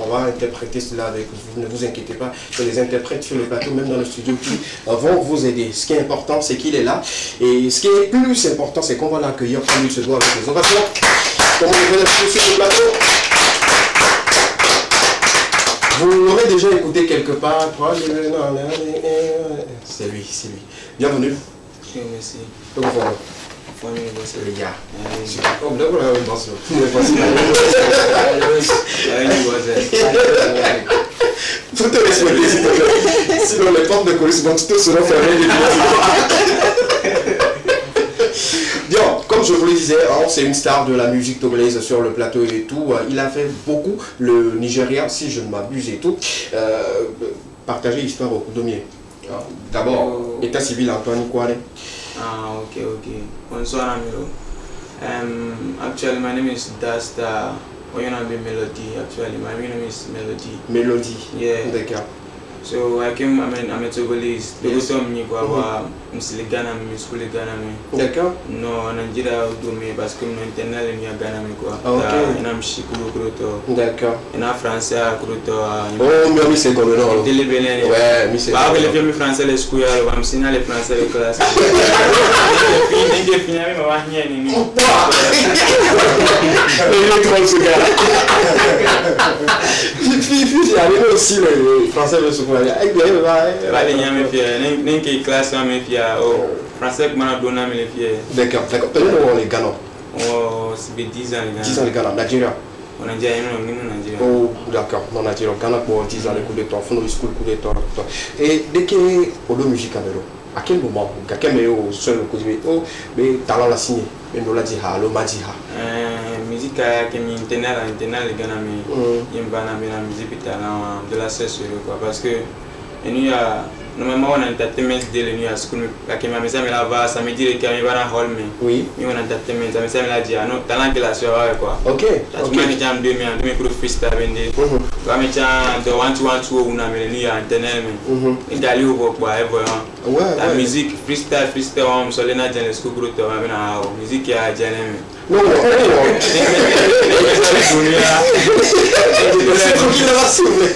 On va interpréter cela avec vous, ne vous inquiétez pas, il y a des interprètes sur le plateau, même dans le studio, qui vont vous aider. Ce qui est important, c'est qu'il est là, et ce qui est plus important, c'est qu'on va l'accueillir comme il se doit, avec les ovations. Comme on le fait sur le plateau. Vous l'aurez déjà écouté quelque part. C'est lui. Bienvenue. Merci. Donc voilà. C'est les gars. Faut te respecter, s'il te plaît. Sinon les portes de correspondance seront fermées. Bien, comme je vous le disais, c'est une star de la musique togolaise sur le plateau et tout. Il a fait beaucoup le Nigeria, si je ne m'abuse et tout. Partager l'histoire au Koudomier. D'abord, état civil Antoine Kouare. Ah, ok. Bonsoir, Amiro. Actually, my name is Dastar. When you be Melody, actually, my name is Melody. Melody. Yeah. D'accord. So I'm a Togolese. Yes. I'm still Ghana, I'm school Ghana. D'accord. No, Nigeria do me parce que mon internal est Ghana quoi. Ok. Et I'm chikulu kuruto. D'accord. Et en français kuruto. Oh, mais c'est comme non. Délibéré. Ouais, mais c'est. Bah, les films français les scouilles, on me signale les français les classes. Il mais va rien ni. Il est trop ce gars. Puis j'ai arrivé aussi le français le secours. D'accord. Combien de les Ghana? Oh, c'est 10 ans les Ghana. 10 ans les Ghana, Nigeria. On a dit Nigeria. Oh, d'accord. Non, Nigeria. Ghana pour 10 ans les coups de temps. Fond de school coup de temps. Et dès que au dos musique avec à quel moment quelqu'un met au seul coup de oh, mais talent la signé. Mais nous l'a dit ha, le m'a dit ha. Musique qui m'intéresse les Ghana mais il me va na musique talent de la cesse quoi parce que il y a normalement on a entertainment de l'année à school qui m'a mis ça mais là va ça me dit que il va na hall mais oui on a entertainment ça me ça me l'a dit non talent de la soirée quoi OK tu m'as dit en 2000 pour freestyle vendre va me tiens de 1-2 on a mis l'année à entertainment et d'aller au quoi ouais la musique freestyle on se l'ena dans le school groupe on a na musique à Janem non c'est trop qu'il a rassuré.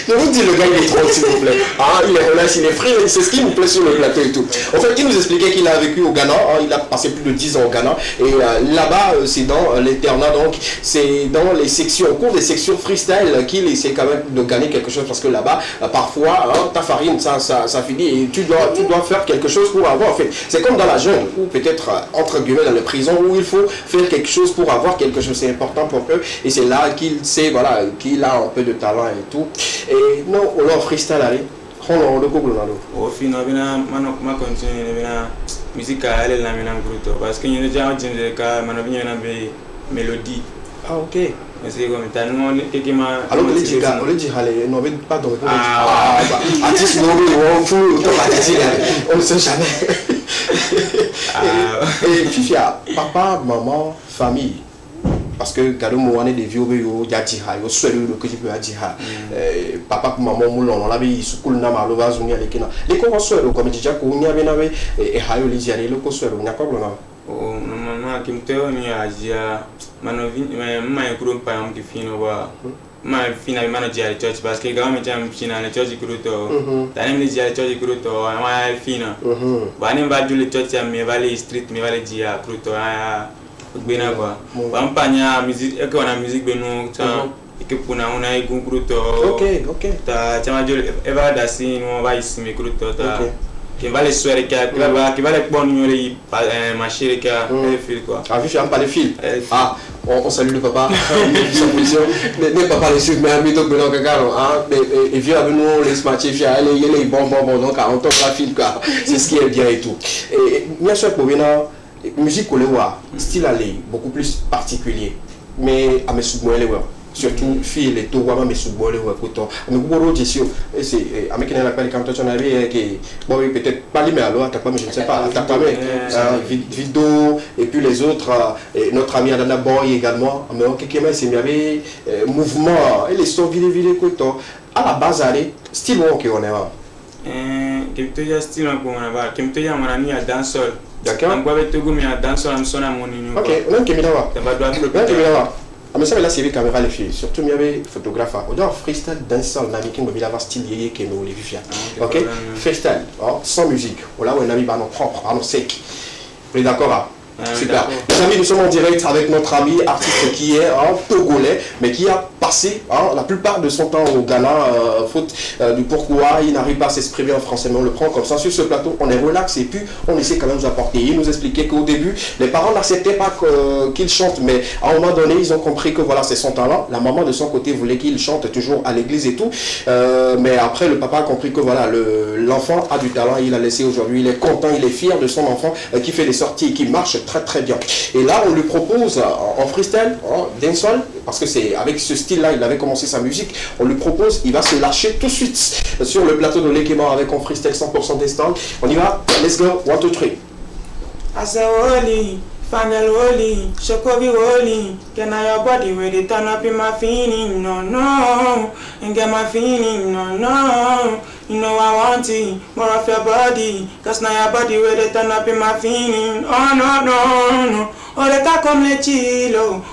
Je vous dis, le gars, il est trop, s'il vous plaît. Ah, il est relâché, il est free, c'est ce qui nous plaît sur le plateau et tout. En fait, il nous expliquait qu'il a vécu au Ghana, il a passé plus de 10 ans au Ghana. Et là-bas, c'est dans l'internat, donc c'est dans les sections, au cours des sections freestyle qu'il essaie quand même de gagner quelque chose. Parce que là-bas, parfois, ta farine, ça finit et tu dois faire quelque chose pour avoir. En fait, c'est comme dans la jungle, ou peut-être, entre guillemets, dans les prisons, où il faut faire quelque chose pour avoir quelque chose. C'est important pour eux. Et c'est là qu'il sait, voilà, qu'il a un peu de talent et tout. Et non, on l'a freestyle, allez. On le couple là. Au final, ma continue, la musique elle est la même groupe parce que y a déjà un genre de cas, manobine une mélodie. Ah ok. Mais c'est comme tellement que m'a. Alors on le dit allez, non mais pas donc. Ah artiste on ne sait jamais. Et puis papa, maman, famille. Parce que quand on est des vieux, il y a des gens qui sont papa, maman, on a des gens qui sont les consoeurs, comme je disais, on a des gens qui sont les consoeurs, on a pas de problème. Maman, qui me dit, parce que quand je suis dans le church, je suis dans le church, je suis dans le church, bena kwa bampanya musique et qu'on a musique beno et pour na on a un groupe ok ta chama jo eva dasi no va ici micro ta qui va les soirées qui va les bonnes nuits marcher qui a les fils quoi ah vu j'aime pas les fils ah on salue le papa ne papa les suivre mais ami donc beno kakaro ah et vieux avec nous les smartiers les bon donc on tombe la fil quoi c'est ce qui est bien et tout et bien sûr pour venir musique kolewa style allé beaucoup plus particulier mais à mes sous-bois surtout fille les tout mais sous-bois les pourtant mais beaucoup de choses et c'est avec qui on appelle quand on avait qui bon peut-être pas les mais alors attaque pas mais je ne sais pas attaque pas mais vidéo et puis les autres notre ami Adana Boy également mais on quelqu'un mais c'est il y avait mouvement et les sons vidéo quoi à la base allez style que on est que tu as style on va que tu as mon ami à danseur. D'accord. On va te gommer à danser en sonne à mon union. Ok, on a un caméra. Ça va doit le ah mais ça là c'est caméra les filles surtout il y avait photographe on doit freestyle danseur la musique mobile avoir style yé que nous les vifia ok freestyle sans musique voilà on a mis nos propres nos sec on est d'accord là super les amis nous sommes en direct avec notre ami artiste qui est togolais mais qui a passé la plupart de son temps au Ghana faute du pourquoi il n'arrive pas à s'exprimer en français mais on le prend comme ça sur ce plateau on est relax et puis on essaie quand même de nous apporter il nous expliquait qu'au début les parents n'acceptaient pas qu'il chante mais à un moment donné ils ont compris que voilà c'est son talent la maman de son côté voulait qu'il chante toujours à l'église et tout mais après le papa a compris que voilà l'enfant a du talent il a laissé aujourd'hui il est content il est fier de son enfant qui fait des sorties et qui marche très bien et là on lui propose en freestyle dancehall parce que c'est avec ce style là il avait commencé sa musique on lui propose il va se lâcher tout de suite sur le plateau de l'Ekema avec un freestyle 100% dancehall on y va let's go 1 2 3 Final holy, Shokobi holy. Can I your body where they turn up in my feeling? No, and get my feeling, no. You know I want it, more of your body. Cause now your body where they turn up in my feeling. Oh no. Oreka comme les chilo.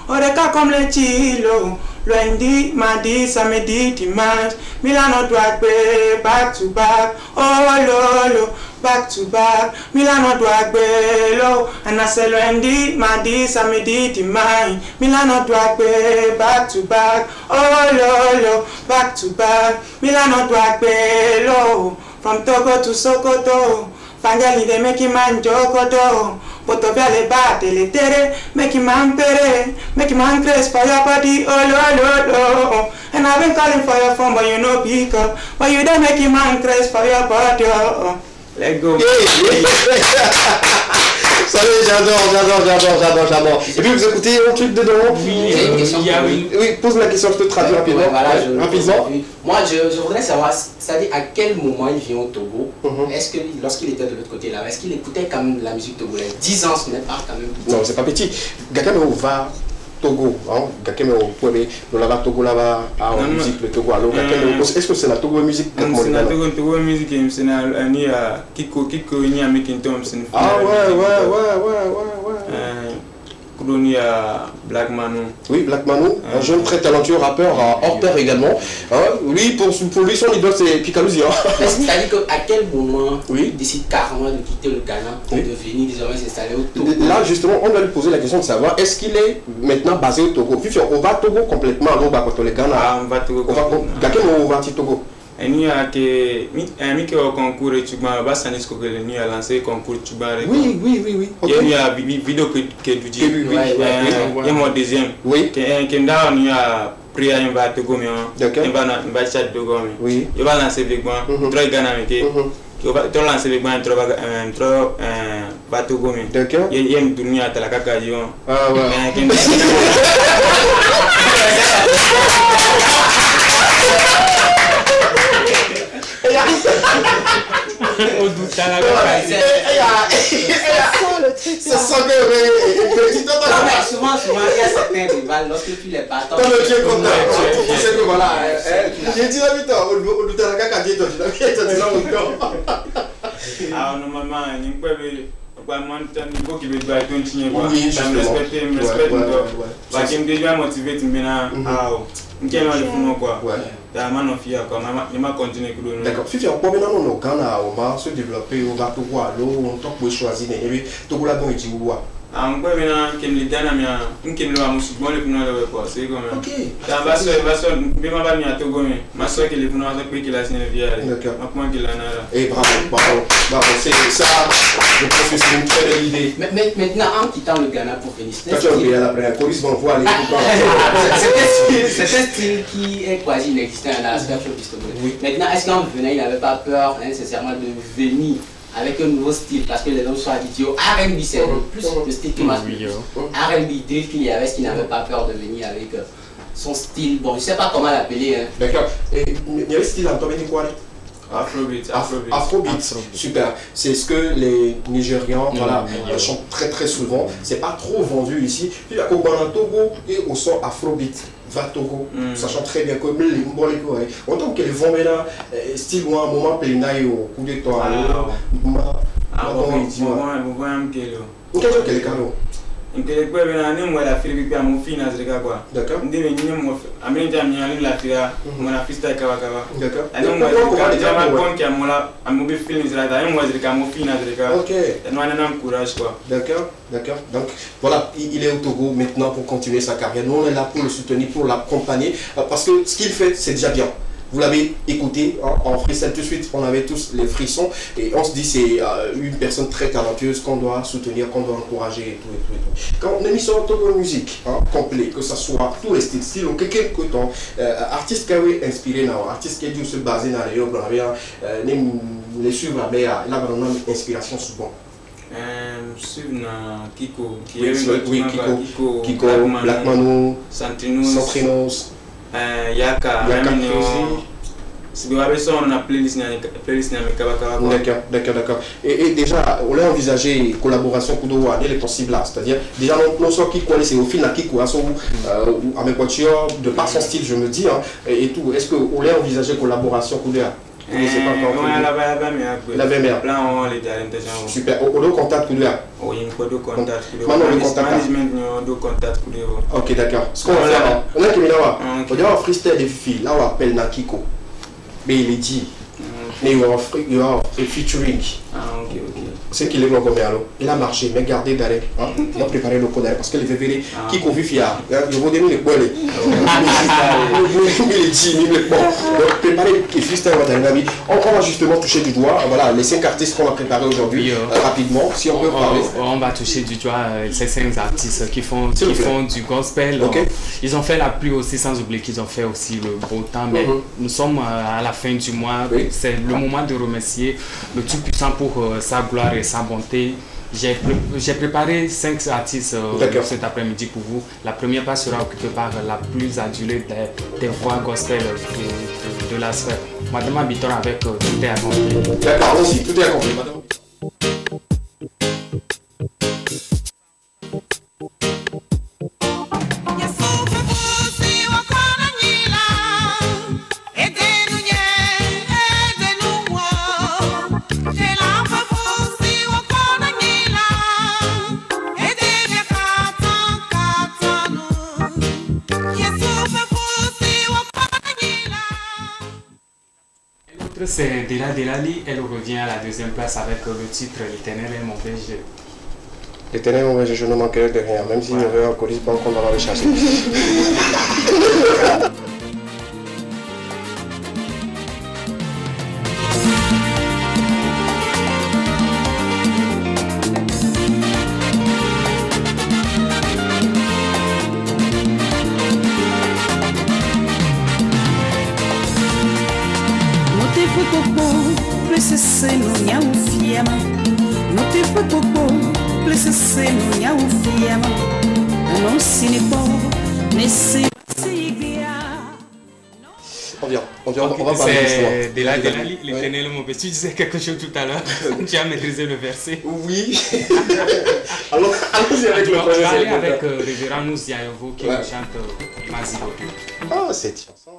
Lundi, mardi, samedi, dimanche. Milano Dwagbe, back to back. Oh lolo, back to back. Milano Dwagbe, lo. And I say lundi, mardi, samedi, dimanche. Milano Dwagbe, back to back. Oh lolo, back to back. Milano Dwagbe, lo. From Togo to Sokoto. Fangali de make him man jokoto. But of le bad, le tere, make him man pere, make him man craze for your body, oh. And I've been calling for your phone, but you no pick up. But you don't make him man craze for your body, oh. Let go. Salut, j'adore. Et puis vous écoutez un truc dedans. Oui, pose la question, je te traduis rapidement. Rapidement. Moi, je voudrais savoir, c'est-à-dire à quel moment il vient au Togo. Est-ce que lorsqu'il était de l'autre côté là, est-ce qu'il écoutait quand même la musique togolaise? 10 ans, ce n'est pas quand même. Non, c'est pas petit. Gakame va Togo, Gakame au Poébé, nous l'avons Togo là-bas, en musique le Togo. Alors, est-ce que c'est la Togo musique? C'est la Togo musique, c'est la Kiko, il y a Mekintom, c'est une ah ouais. il y a Black Manu. Oui, Black Manu, un jeune très talentueux rappeur hors pair également. Lui, pour lui, son idole, c'est Picalouzzi. C'est-à-dire qu'à quel moment il décide carrément de quitter le Ghana pour devenir désormais s'installer au Togo? Là, justement, on va lui poser la question de savoir est-ce qu'il est maintenant basé au Togo. On va au Togo complètement, on va contre le Ghana. On va Togo. On va au Togo. Et nous, il y a un concours et tu vas lancer le concours. Oui. Il y a une vidéo que tu dis. Il y a mon deuxième. Oui. Il y a pris un va Togo, il va chat Togo. Il va lancer le Ghana. Il va lancer le Ghana, va Togo. Il y a une tournée à la cacadio. Ah ouais. Ça sent que souvent il y a certains rivales lorsque tu les bats. Tu es content. Tu sais que voilà. J'ai dit la vie, on nous a la caca. Ah normalement, il peut il faut qu'il me respecte. Me respecte. Parce qu'il me déjà motivé, tu me d'accord. Si tu as un problème au Ghana, on va se développer, on va tout voir, on peut choisir, tout le monde est où. On peut venir qu'il me donne un qui me l'a moussé, bon le pneu de quoi, c'est comme ça. Va se bien ma famille à Togo, ma soeur qui est venue à ce pays qui l'a signé le vieux. D'accord. Moi qui l'a nara. Et bravo, c'est ça. Je pense que c'est une très belle idée. Mais maintenant, en quittant le Ghana pour venir, quand tu as oublié la première police, on voit aller. C'est un style qui est quasi inexistant dans la situation historique. Maintenant, est-ce qu'en venant, il n'avait pas peur nécessairement de venir avec un nouveau style, parce que les hommes sont habitués au R&B, c'est plus le style qui marche. R&B, drift, il y avait ce qu'il n'avait pas peur de venir avec son style. Bon, je ne sais pas comment l'appeler. D'accord. Et il y a le style en Tomé quoi? Afrobeat. Super. C'est ce que les Nigérians chantent très souvent. C'est pas trop vendu ici. Puis au Togo et au son Afrobeat. Va Togo, sachant très bien comme les Mboleko. On entend que les vents là, style ou un moment pleinaï au coup de toi. D'accord. Donc voilà, il est au Togo maintenant pour continuer sa carrière. Nous on est là pour le soutenir, pour l'accompagner, parce que ce qu'il fait c'est déjà bien. Vous l'avez écouté en freestyle tout de suite, on avait tous les frissons et on se dit c'est une personne très talentueuse qu'on doit soutenir, qu'on doit encourager et tout. Quand on émission Togo musique complet, que ce soit tous les styles ou quelques temps, artiste qui a inspiré, artiste qui a dû se baser dans les œuvres, les suivre mais là on a inspiration souvent. Kiko, Kiko, Black Manu, Santrinos. Yaka si vous avez ça, on a playlist d'accord. Et déjà, on a envisagé collaboration Kudowa, elle est possible là. C'est-à-dire, déjà, non seulement qui connaît, c'est au final qui connaît, ou avec voiture, de par son style, je me dis, et tout. Est-ce qu'on a envisagé collaboration Kudowa? La BMR. Super. On a contact Kudowa. Oui, il y a deux contacts. Ok, d'accord. Ce qu'on va faire, on a qui on a un freestyle de filles, là on appelle Nakiko. Mais il est dit. Mais il y a un featuring. Ok. C'est qu'il est bon comme alors. Il a marché, mais gardez d'aller. Il a préparé le code parce que les vévérés qui confient fier. Il va donner les poils. Il est dit, il est bon. Donc préparez les freestyle d'aller. On va justement toucher du doigt. Voilà, les 5 artistes qu'on a préparés aujourd'hui rapidement. Si on peut parler. On va toucher du doigt ces 5 artistes qui font du gospel. Ils ont fait la pluie aussi, sans oublier qu'ils ont fait aussi le beau temps. Mais nous sommes à la fin du mois. C'est le moment de remercier le Tout-Puissant pour sa gloire et sa bonté. J'ai préparé 5 artistes cet après-midi pour vous. La première part sera occupée par la plus adulée des voix gospel de la sphère. Madame Abitor avec Tout est accompli. D'accord, aussi, tout est accompli. c'est Dela Delali. Elle revient à la deuxième place avec le titre L'Éternel est mon berger. L'Éternel est mon berger, je ne manquerai de rien. Même s'il y avait un colis, pas qu'on va le chasser. On va parler c'est de l'Éternel mon berger. Tu disais quelque chose tout à l'heure. Tu as maîtrisé le verset. Oui. Alors, allons-y avec le projet. On va aller avec Révérend Nouziayovo qui nous chante Mazibodu. Oh, cette chanson.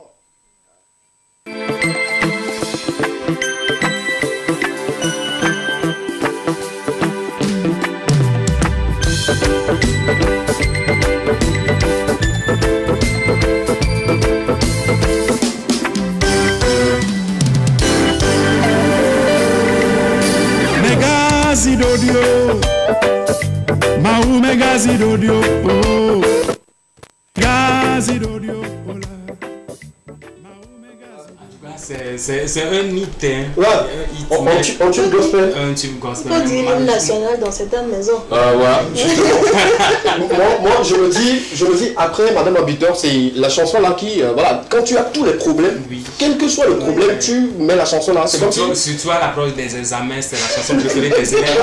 Megazidodio, Mau Megazidodio, oh, Megazidodio, oh là. C'est un hit, hein. Ouais. Un tube gospel. Un tube gospel. On peut dire hymne national dans certaines maisons. Ouais. moi, je me dis, après Madame Habiteur, c'est la chanson là qui, voilà, quand tu as tous les problèmes, quel que soit le problème, tu mets la chanson là. Surtout à l'approche des examens, c'est la chanson préférée des élèves.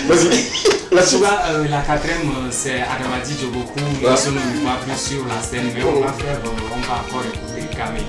Vas-y. La quatrième, c'est Adamadi Djoboku. Nous sommes pas plus sur la scène, mais on va encore écouter Camille.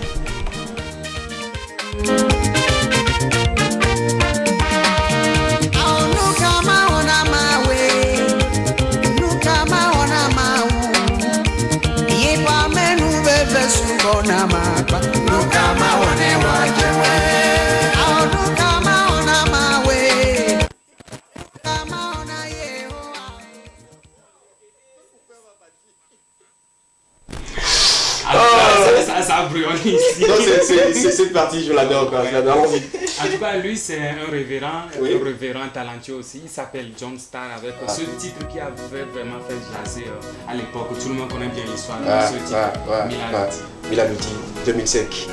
Ça brûle ici. Non, c'est cette partie, je l'adore. En tout cas, lui, c'est un révérend talentueux aussi. Il s'appelle John Star avec ce titre qui avait vraiment fait jaser à l'époque. Tout le monde connaît bien l'histoire de ce titre. Milanuti, 2005.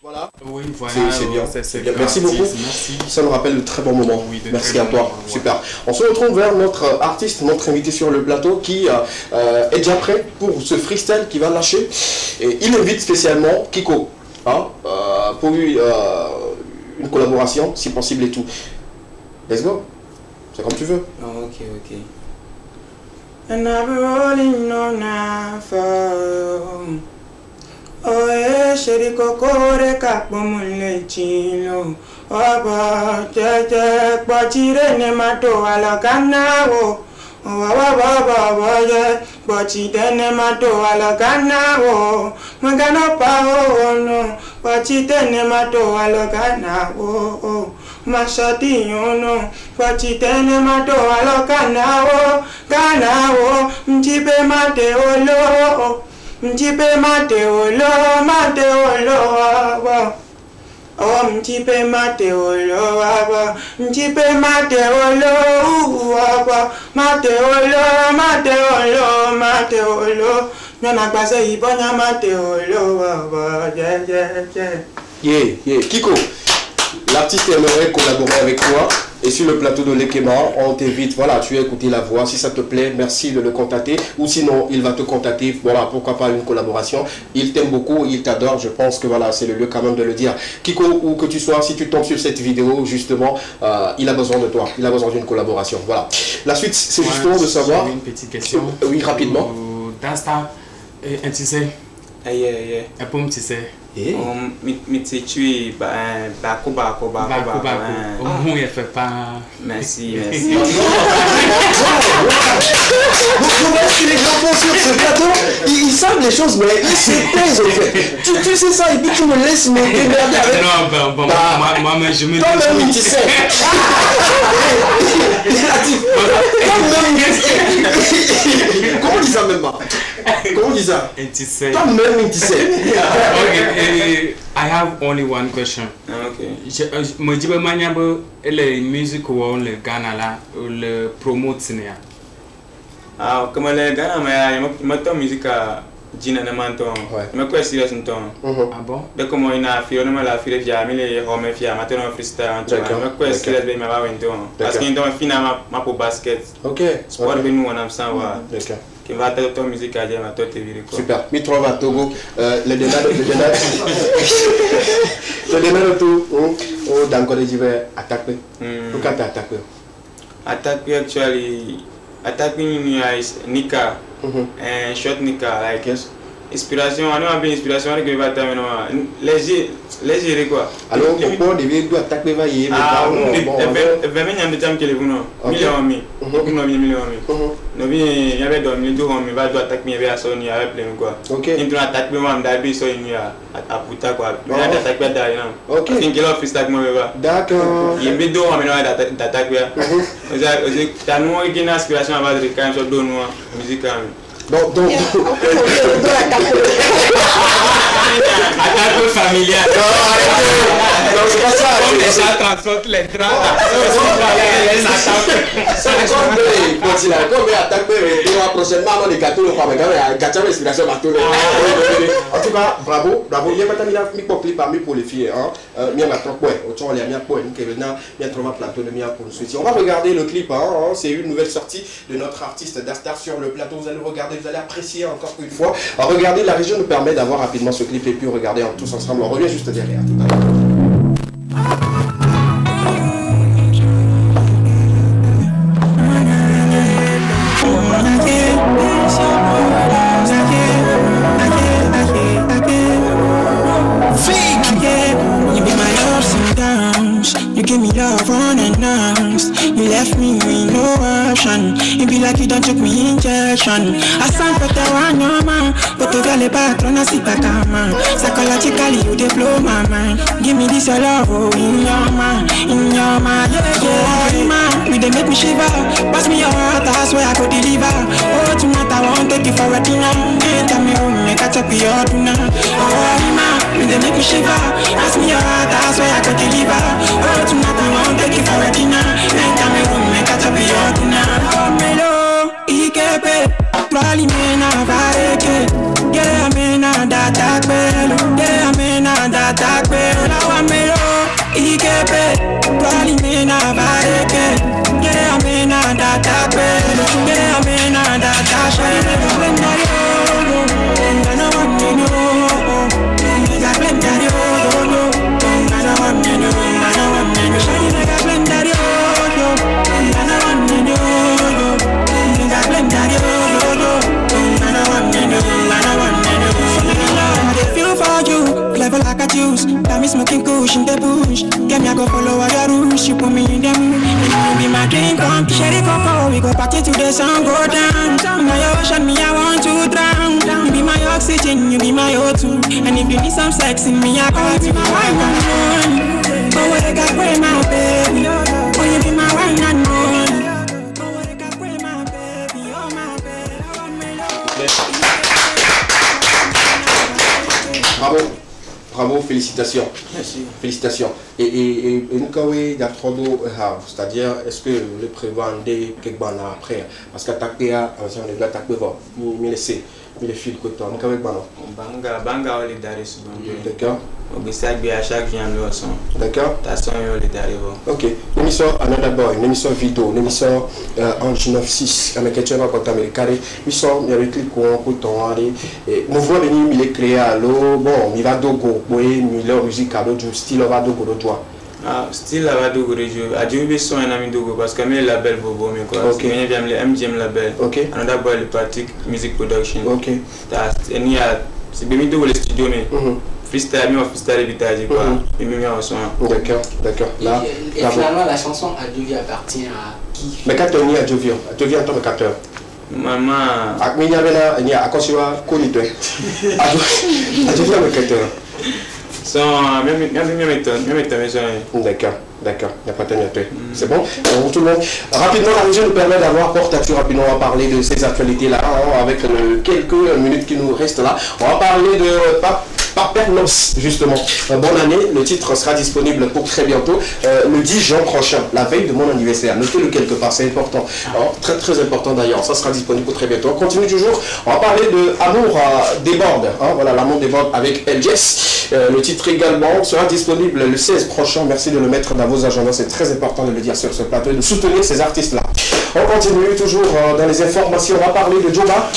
Voilà. Oui, voilà. C'est bien. C'est bien. Merci beaucoup. Merci. Ça nous rappelle de très bons moments. Oui, merci à toi. Super. On se retrouve vers notre artiste, notre invité sur le plateau qui est déjà prêt pour ce freestyle qui va lâcher. Et il invite spécialement Kiko pour une collaboration, si possible et tout. Let's go. C'est comme tu veux. Oh, ok. And I'll be rolling on a phone. Oh, sheri kokore kapomule chilo. Oba, tete, kwachire ne mato alakana wo. Bachite ne mato alakana wo. Magano pa wo no. Bachite ne mato alakana wo. Mashati yono. Bachite ne mato alakana wo. Kana wo. Mjipe mate olo. Mjipe mateolo, wa. Oh, mjipe mateolo, wa. Mjipe mateolo, wa. Mateolo. Nana base ibonya mateolo, wa. Yeah. Kiko, l'artiste aimerait collaborer avec toi. Et sur le plateau de l'Ekema, on t'invite, voilà, tu as écouté la voix, si ça te plaît, merci de le contacter, ou sinon, il va te contacter, voilà, pourquoi pas une collaboration. Il t'aime beaucoup, il t'adore, je pense que voilà, c'est le lieu quand même de le dire. Kiko, où que tu sois, si tu tombes sur cette vidéo, justement, il a besoin de toi, il a besoin d'une collaboration, voilà. La suite, c'est justement de savoir... Une petite question. Oui, rapidement. Dans Un tissé. Aïe. Un pomme tissé. Tu Bako. Au moins, il fait pas. Merci. Vous voyez que les gens font sur ce plateau, ils savent les choses, mais ils se taisent en fait. Tu sais ça et puis tu me laisses me démerder avec. Non, bon, moi, je me dis. Toi-même, tu sais. Comment on dit ça même? Comment on dit ça? Toi-même, tu sais. Okay, I have only one question. Okay. Je dis que les musiques ou le Ghana là, le promote nia. Ah, comme le Ghana, mais ma musique à Gina Namanton. Mais quoi c'est là son ton? Ah bon? De comme on a fait, on a la fille via les hommes via maintenant freestyle. Mais quoi c'est là de ma vinton? Parce qu'il doit finalement ma pour basket. Ok. Sport de nous on a ça va. D'accord. Qui va être ton musique à dire à toi TV quoi. Super. Mi trova à Togo le dénard de tout au dans quoi je vais attaquer. Pourquoi tu attaques? Attaquer actually attacking Nika short Nika like inspiration on a bien inspiration que va terminer léger quoi. Alors pourquoi devait tu attaquer va y ah vraiment de temps que les vous non million no bien il y avait dormi tout on va attaquer mais va sonner avec plein quoi. OK. Into attaque moi d'habitude so il y a à puta quoi. Mais attaque pas derrière. OK. Think il a fait ça moi va. D'accord. Il me do on d'attaque bien. T'as nous une inspiration à base de quand je donne musique donc attaque familiale. Non, c'est pas ça. Ça transporte les trains. Comme attaque prochainement les gâteaux le gâteau respiration bateau. En tout cas, bravo. Bien maintenant mi pour clip parmi pour les filles mi a trop ouais, autant les mia pour que maintenant mi a trouvé plateau de mia pour le suite. On va regarder le clip c'est une nouvelle sortie de notre artiste Dastar sur le plateau. Vous allez regarder, vous allez apprécier encore une fois. Regardez, la région nous permet d'avoir rapidement ce clip et puis regarder tous ensemble. On revient juste derrière. Tout à l'heure. You give me love unannounced. You left me with no option. It be like you don't took me injection. I sound better on your man, but to get a patron, I see back man. Psychologically, you they blow my mind. Give me this your love, in your mind, yeah, man. You they make me shiver. Pass me your heart, I swear I could deliver. Oh, tonight I won't take you for a dinner. Tell me home, make a chop your dinner. Oh, man, you they make me shiver. Pass me your heart, I swear I could deliver. Oh, tonight I won't take you for a dinner. Tell me home, make a chop your dinner. Oh, Melo, Ikepe, Twali mena vareke. Yeah, mena data pelo. Yeah, mena data pelo. Now I'm Melo, Ikepe, Twali mena vareke. Yeah, mena data pelo. Yeah, mena data pelo. Like a juice, got me smoking kush in the bush. Get me, I go follow all your rules. You put me in the mood, and you be my drink on. Sherry cocoa, we go party to the sun go down. Now your ocean, me I want to drown. You be my oxygen, you be my O2. And if you need some sex in me, I call you my wine and moon. Oh, what I got for my baby. Oh, you be my wine and moon. Oh, what I got for my baby. Oh, my baby. Oh, my love. Bravo. Bravo, félicitations. Merci. Félicitations. Et nous c'est-à-dire, est-ce que le prévendez quelque chose après? Parce qu'attaquer à, si on est attaqué, mais laissez, mais les fils que toi, nous avec Banga, on est derrière ce bon Dieu. D'accord. On est à chaque jour en leçon. D'accord. Ta son, on est derrière. Ok. Une émission Another Boy, une émission vidéo, une émission Ange 96, avec quelque chose à côté américain. Une émission, il y a le clip qu'on peut tourner. Nous voyons venir, il est créé à l'eau. Bon, il va dogo, oui, il est musique à l'eau, du style, on va dogo, le doigt. Ah, style là-bas Dogo Radio. A Djoubé son un ami Dogo parce que mais label Bobo mais quoi. Ok. Mais bien le MGM label. Ok. Another boy le Patrick Music Production. Ok. Et ni a c'est bien Dogo le studio mais freestyle mais freestyle vitage quoi. Et même en son. D'accord, d'accord. Là. Et finalement la chanson Adjuvia appartient à qui? Mais quand on y a Adjuvia en tant que capteur. Maman. Akminya bena ni akosiwa konito. Adjuvia le capteur. D'accord, d'accord, il n'y a pas de temps. C'est bon. Donc, tout le monde. Rapidement, la région nous permet d'avoir porte-à-faux. Rapidement, on va parler de ces actualités-là, avec quelques minutes qui nous restent là. On va parler de Papernos, justement. Bonne année, le titre sera disponible pour très bientôt, le 10 juin prochain, la veille de mon anniversaire. Notez-le quelque part, c'est important. Alors, très très important d'ailleurs, ça sera disponible pour très bientôt. On continue toujours, on va parler de Amour déborde. Voilà, l'amour déborde avec LGS. Le titre également sera disponible le 16 prochain. Merci de le mettre dans vos agendas, c'est très important de le dire sur ce plateau et de soutenir ces artistes-là. On continue toujours dans les informations. On va parler de Joba,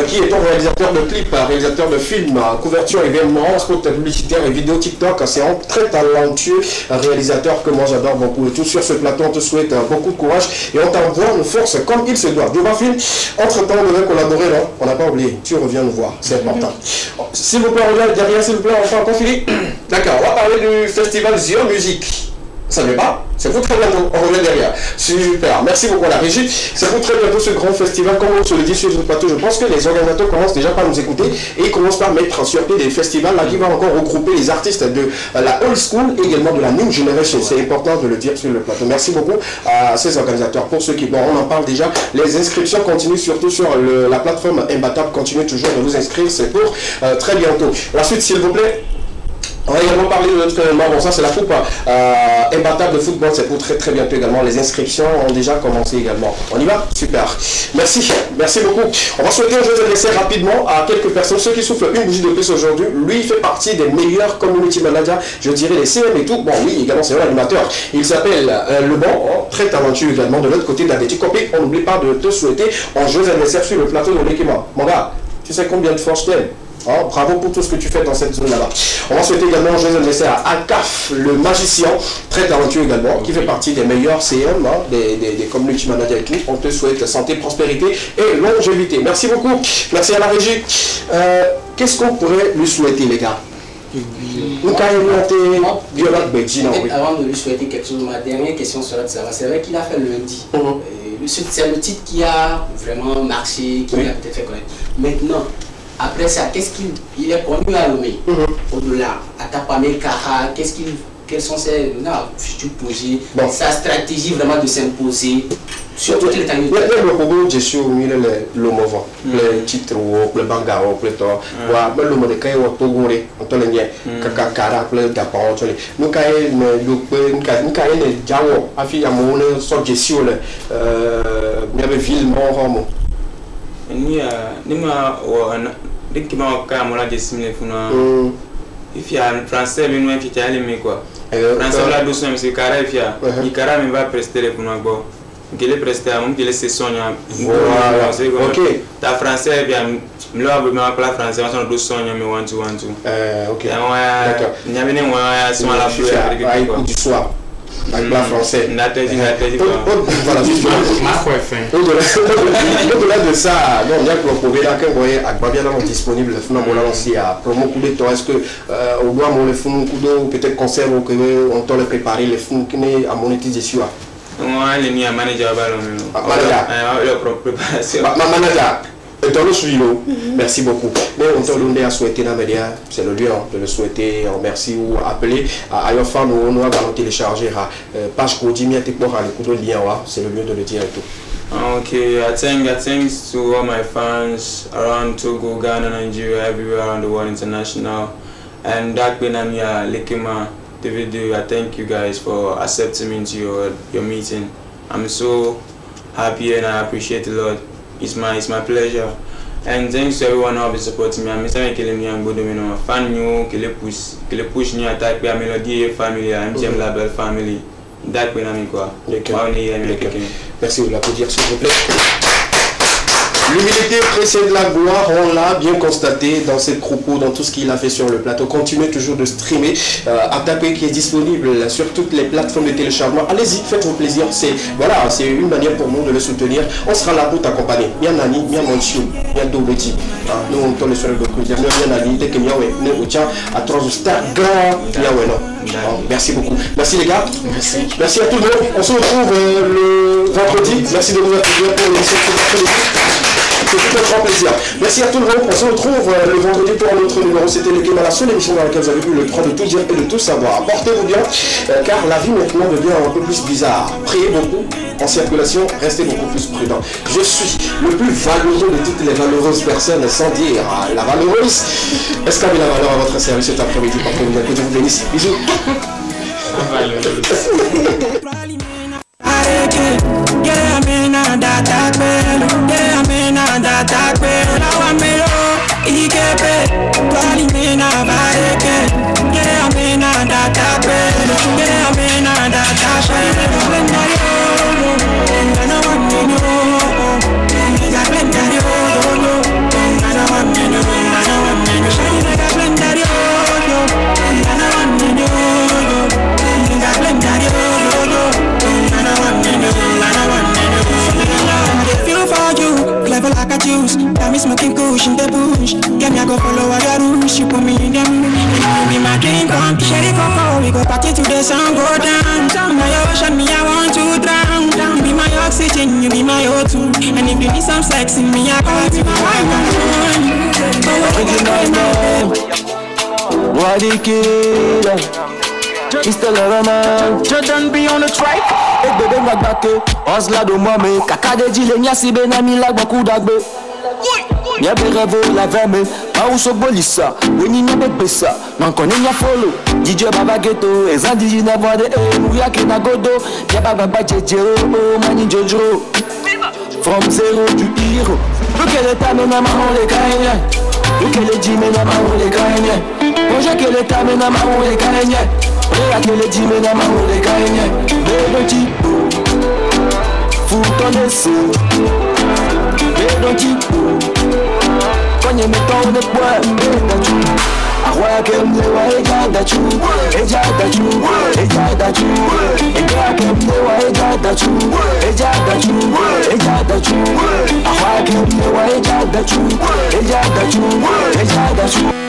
qui est un réalisateur de clips, réalisateur de films, couverture, événements, spot publicitaire et vidéo TikTok. C'est un très talentueux réalisateur que moi j'adore beaucoup. Et tout sur ce plateau, on te souhaite beaucoup de courage et on t'envoie nos forces comme il se doit. Joba Film, entre-temps, on devait collaborer, non? On n'a pas oublié. Tu reviens nous voir, c'est important. S'il vous plaît, on regarde derrière, s'il vous plaît, enfin, encore fini. D'accord, on va parler du festival Zio Music. Ça ne l'est pas? C'est pour très bientôt, on revient derrière. Super, merci beaucoup à la régie. C'est pour très bientôt ce grand festival, comme on se le dit sur ce plateau. Je pense que les organisateurs commencent déjà par nous écouter et ils commencent par mettre sur pied des festivals là, qui vont encore regrouper les artistes de la old school et également de la new generation. C'est important de le dire sur le plateau. Merci beaucoup à ces organisateurs. Pour ceux qui, bon, on en parle déjà, les inscriptions continuent surtout sur la plateforme Imbattable. Continuez toujours de vous inscrire, c'est pour très bientôt. La suite, s'il vous plaît. On va également parler de notre événement. Bon, ça c'est la coupe Imbattable de football, c'est pour très très bientôt également. Les inscriptions ont déjà commencé également. On y va? Super. Merci, merci beaucoup. On va souhaiter un jeu d'essai rapidement à quelques personnes. Ceux qui soufflent une bougie de plus aujourd'hui, lui il fait partie des meilleurs community managers, je dirais les CM et tout. Bon, oui, également c'est un animateur. Il s'appelle Le Bon, très talentueux également. De l'autre côté de la détique copie, on n'oublie pas de te souhaiter un jeu d'adversaire sur le plateau de l'équipement. Mon gars, tu sais combien de force t'aimes? Oh, bravo pour tout ce que tu fais dans cette zone là-bas. On va souhaiter également un joyeux anniversaire à Akaf, le magicien, très talentueux également, qui fait partie des meilleurs CM, des community managers et tout. On te souhaite santé, prospérité et longévité. Merci beaucoup. Merci à la régie. Qu'est-ce qu'on pourrait lui souhaiter, les gars? Avant de lui souhaiter quelque chose, ma dernière question sera de savoir. C'est vrai qu'il a fait lundi. C'est le titre qui a vraiment marché, qui a peut-être fait connaître. Maintenant, après ça, qu'est-ce qu'il est connu à Lomé? Au-delà, à Tapamé, Kara, quels sont ses futurs projets, sa stratégie vraiment de s'imposer sur toutes les temps? Il y a le problème de sur le mouvement, le titre, le bangao, le temps, le mot de Kayo, on te le nie, Kara, le Gabon, nous caïe, nous caïe, Jawo, affi à mon sort de sur le ville, mon ni ma dès que ma caméra de simile funa il y a un français lui nous qui allé mais quoi français là doucement c'est carré il carré me va prester les funa bon qu'il est presté à mon qu'il est session voilà OK ta français bien là me appelle français on doucement mais one two OK d'accord il y avait une son à la fois du soir avec la français. Au-delà de ça, il y a que le là qu'on voyait à Babiana disponible, aussi à promo coup de temps. Est-ce que au bout de le fond ou peut-être concert ou que on doit le préparer les fonds qui n'est à monétiser sur? Moi, les mis à manager à ballon. Préparation. Manager. Merci beaucoup. Mais on t'a donné à souhaiter dans média, c'est le lieu de le souhaiter. Merci ou appeler à your fan ou on va télécharger à page Kodimia Tekmora le coup de lien, c'est le lieu de le dire et tout. Okay, thanks to all my fans around Togo, Ghana, Nigeria, everywhere around the world, international, and that Benamia Lekema DVD. I thank you guys for accepting me into your meeting. I'm so happy and I appreciate it a lot. It's my pleasure, and thanks to everyone who has been supporting me. I'm Mr. Kelemi and Bodomino, fan new, que le push new attack, be a Melody family, MGM Label family. That when I'm quoi. Merci de l'applaudir s'il vous plaît. L'humilité précède la gloire, on l'a bien constaté dans ses propos, dans tout ce qu'il a fait sur le plateau. Continuez toujours de streamer, Atapé qui est disponible sur toutes les plateformes de téléchargement. Allez-y, faites-vous plaisir, c'est une manière pour nous de le soutenir. On sera là pour t'accompagner. Bien Nani, bien Monchou, bien Doubeti. Nous on tourne sur le document, bien Nani, dès que nous à 3 Instagram, merci beaucoup. Merci les gars. Merci à tout le monde. On se retrouve le vendredi. Merci de nous accueillir pour l'émission de l'après-midi. C'est tout un grand plaisir. Merci à tout le monde. On se retrouve le vendredi pour un autre numéro. C'était le Game à la seule émission dans laquelle vous avez eu le droit de tout dire et de tout savoir. Portez-vous bien, car la vie maintenant devient un peu plus bizarre. Priez beaucoup en circulation, restez beaucoup plus prudent. Je suis le plus valeureux de toutes les valeureuses personnes, sans dire la valeureuse. Est-ce qu'il y a la valeur à votre service cet après-midi? Portez-vous bien, que Dieu vous bénisse. Bisous. Like a juice, got me smoking kush in the bush. Get me, I go follow all your rules. You put me in them, you be my king kong. Sherry Coco, we go party to the sun go down. Now your ocean, me I want to drown. You be my oxygen, you be my O2. And if you need some sex in me, I call you my wife. What the killer? Mr. Leroman, Jordan be on the track. Et bébé m'a backé, Osla de moi mais Kaka de Dile, Nia si benami la beaucoup d'agbe. Nia be rêve la veme, ma ou so bolissa, Weni nia be bessa, nan konen nia follow. DJ Baba Ghetto, Ezandi na voix de Mouya Kena Godo, Nia Baba Jejero, Mani Jojo. From zero du hero. Look at the time na maman les gagne. Look at the Jimmy na maman les gagne. Bonjour que le time na maman les gagne. Regarde que le Jimmy na maman les gagne. Melody, fous ton essai. Melody, cogne mes temps de poids, Melody. Arroya kem de wa eja dachu, eja dachu, eja dachu. Eja kem de wa eja dachu, eja dachu, eja dachu. Arroya kem de wa eja dachu, eja dachu, eja dachu.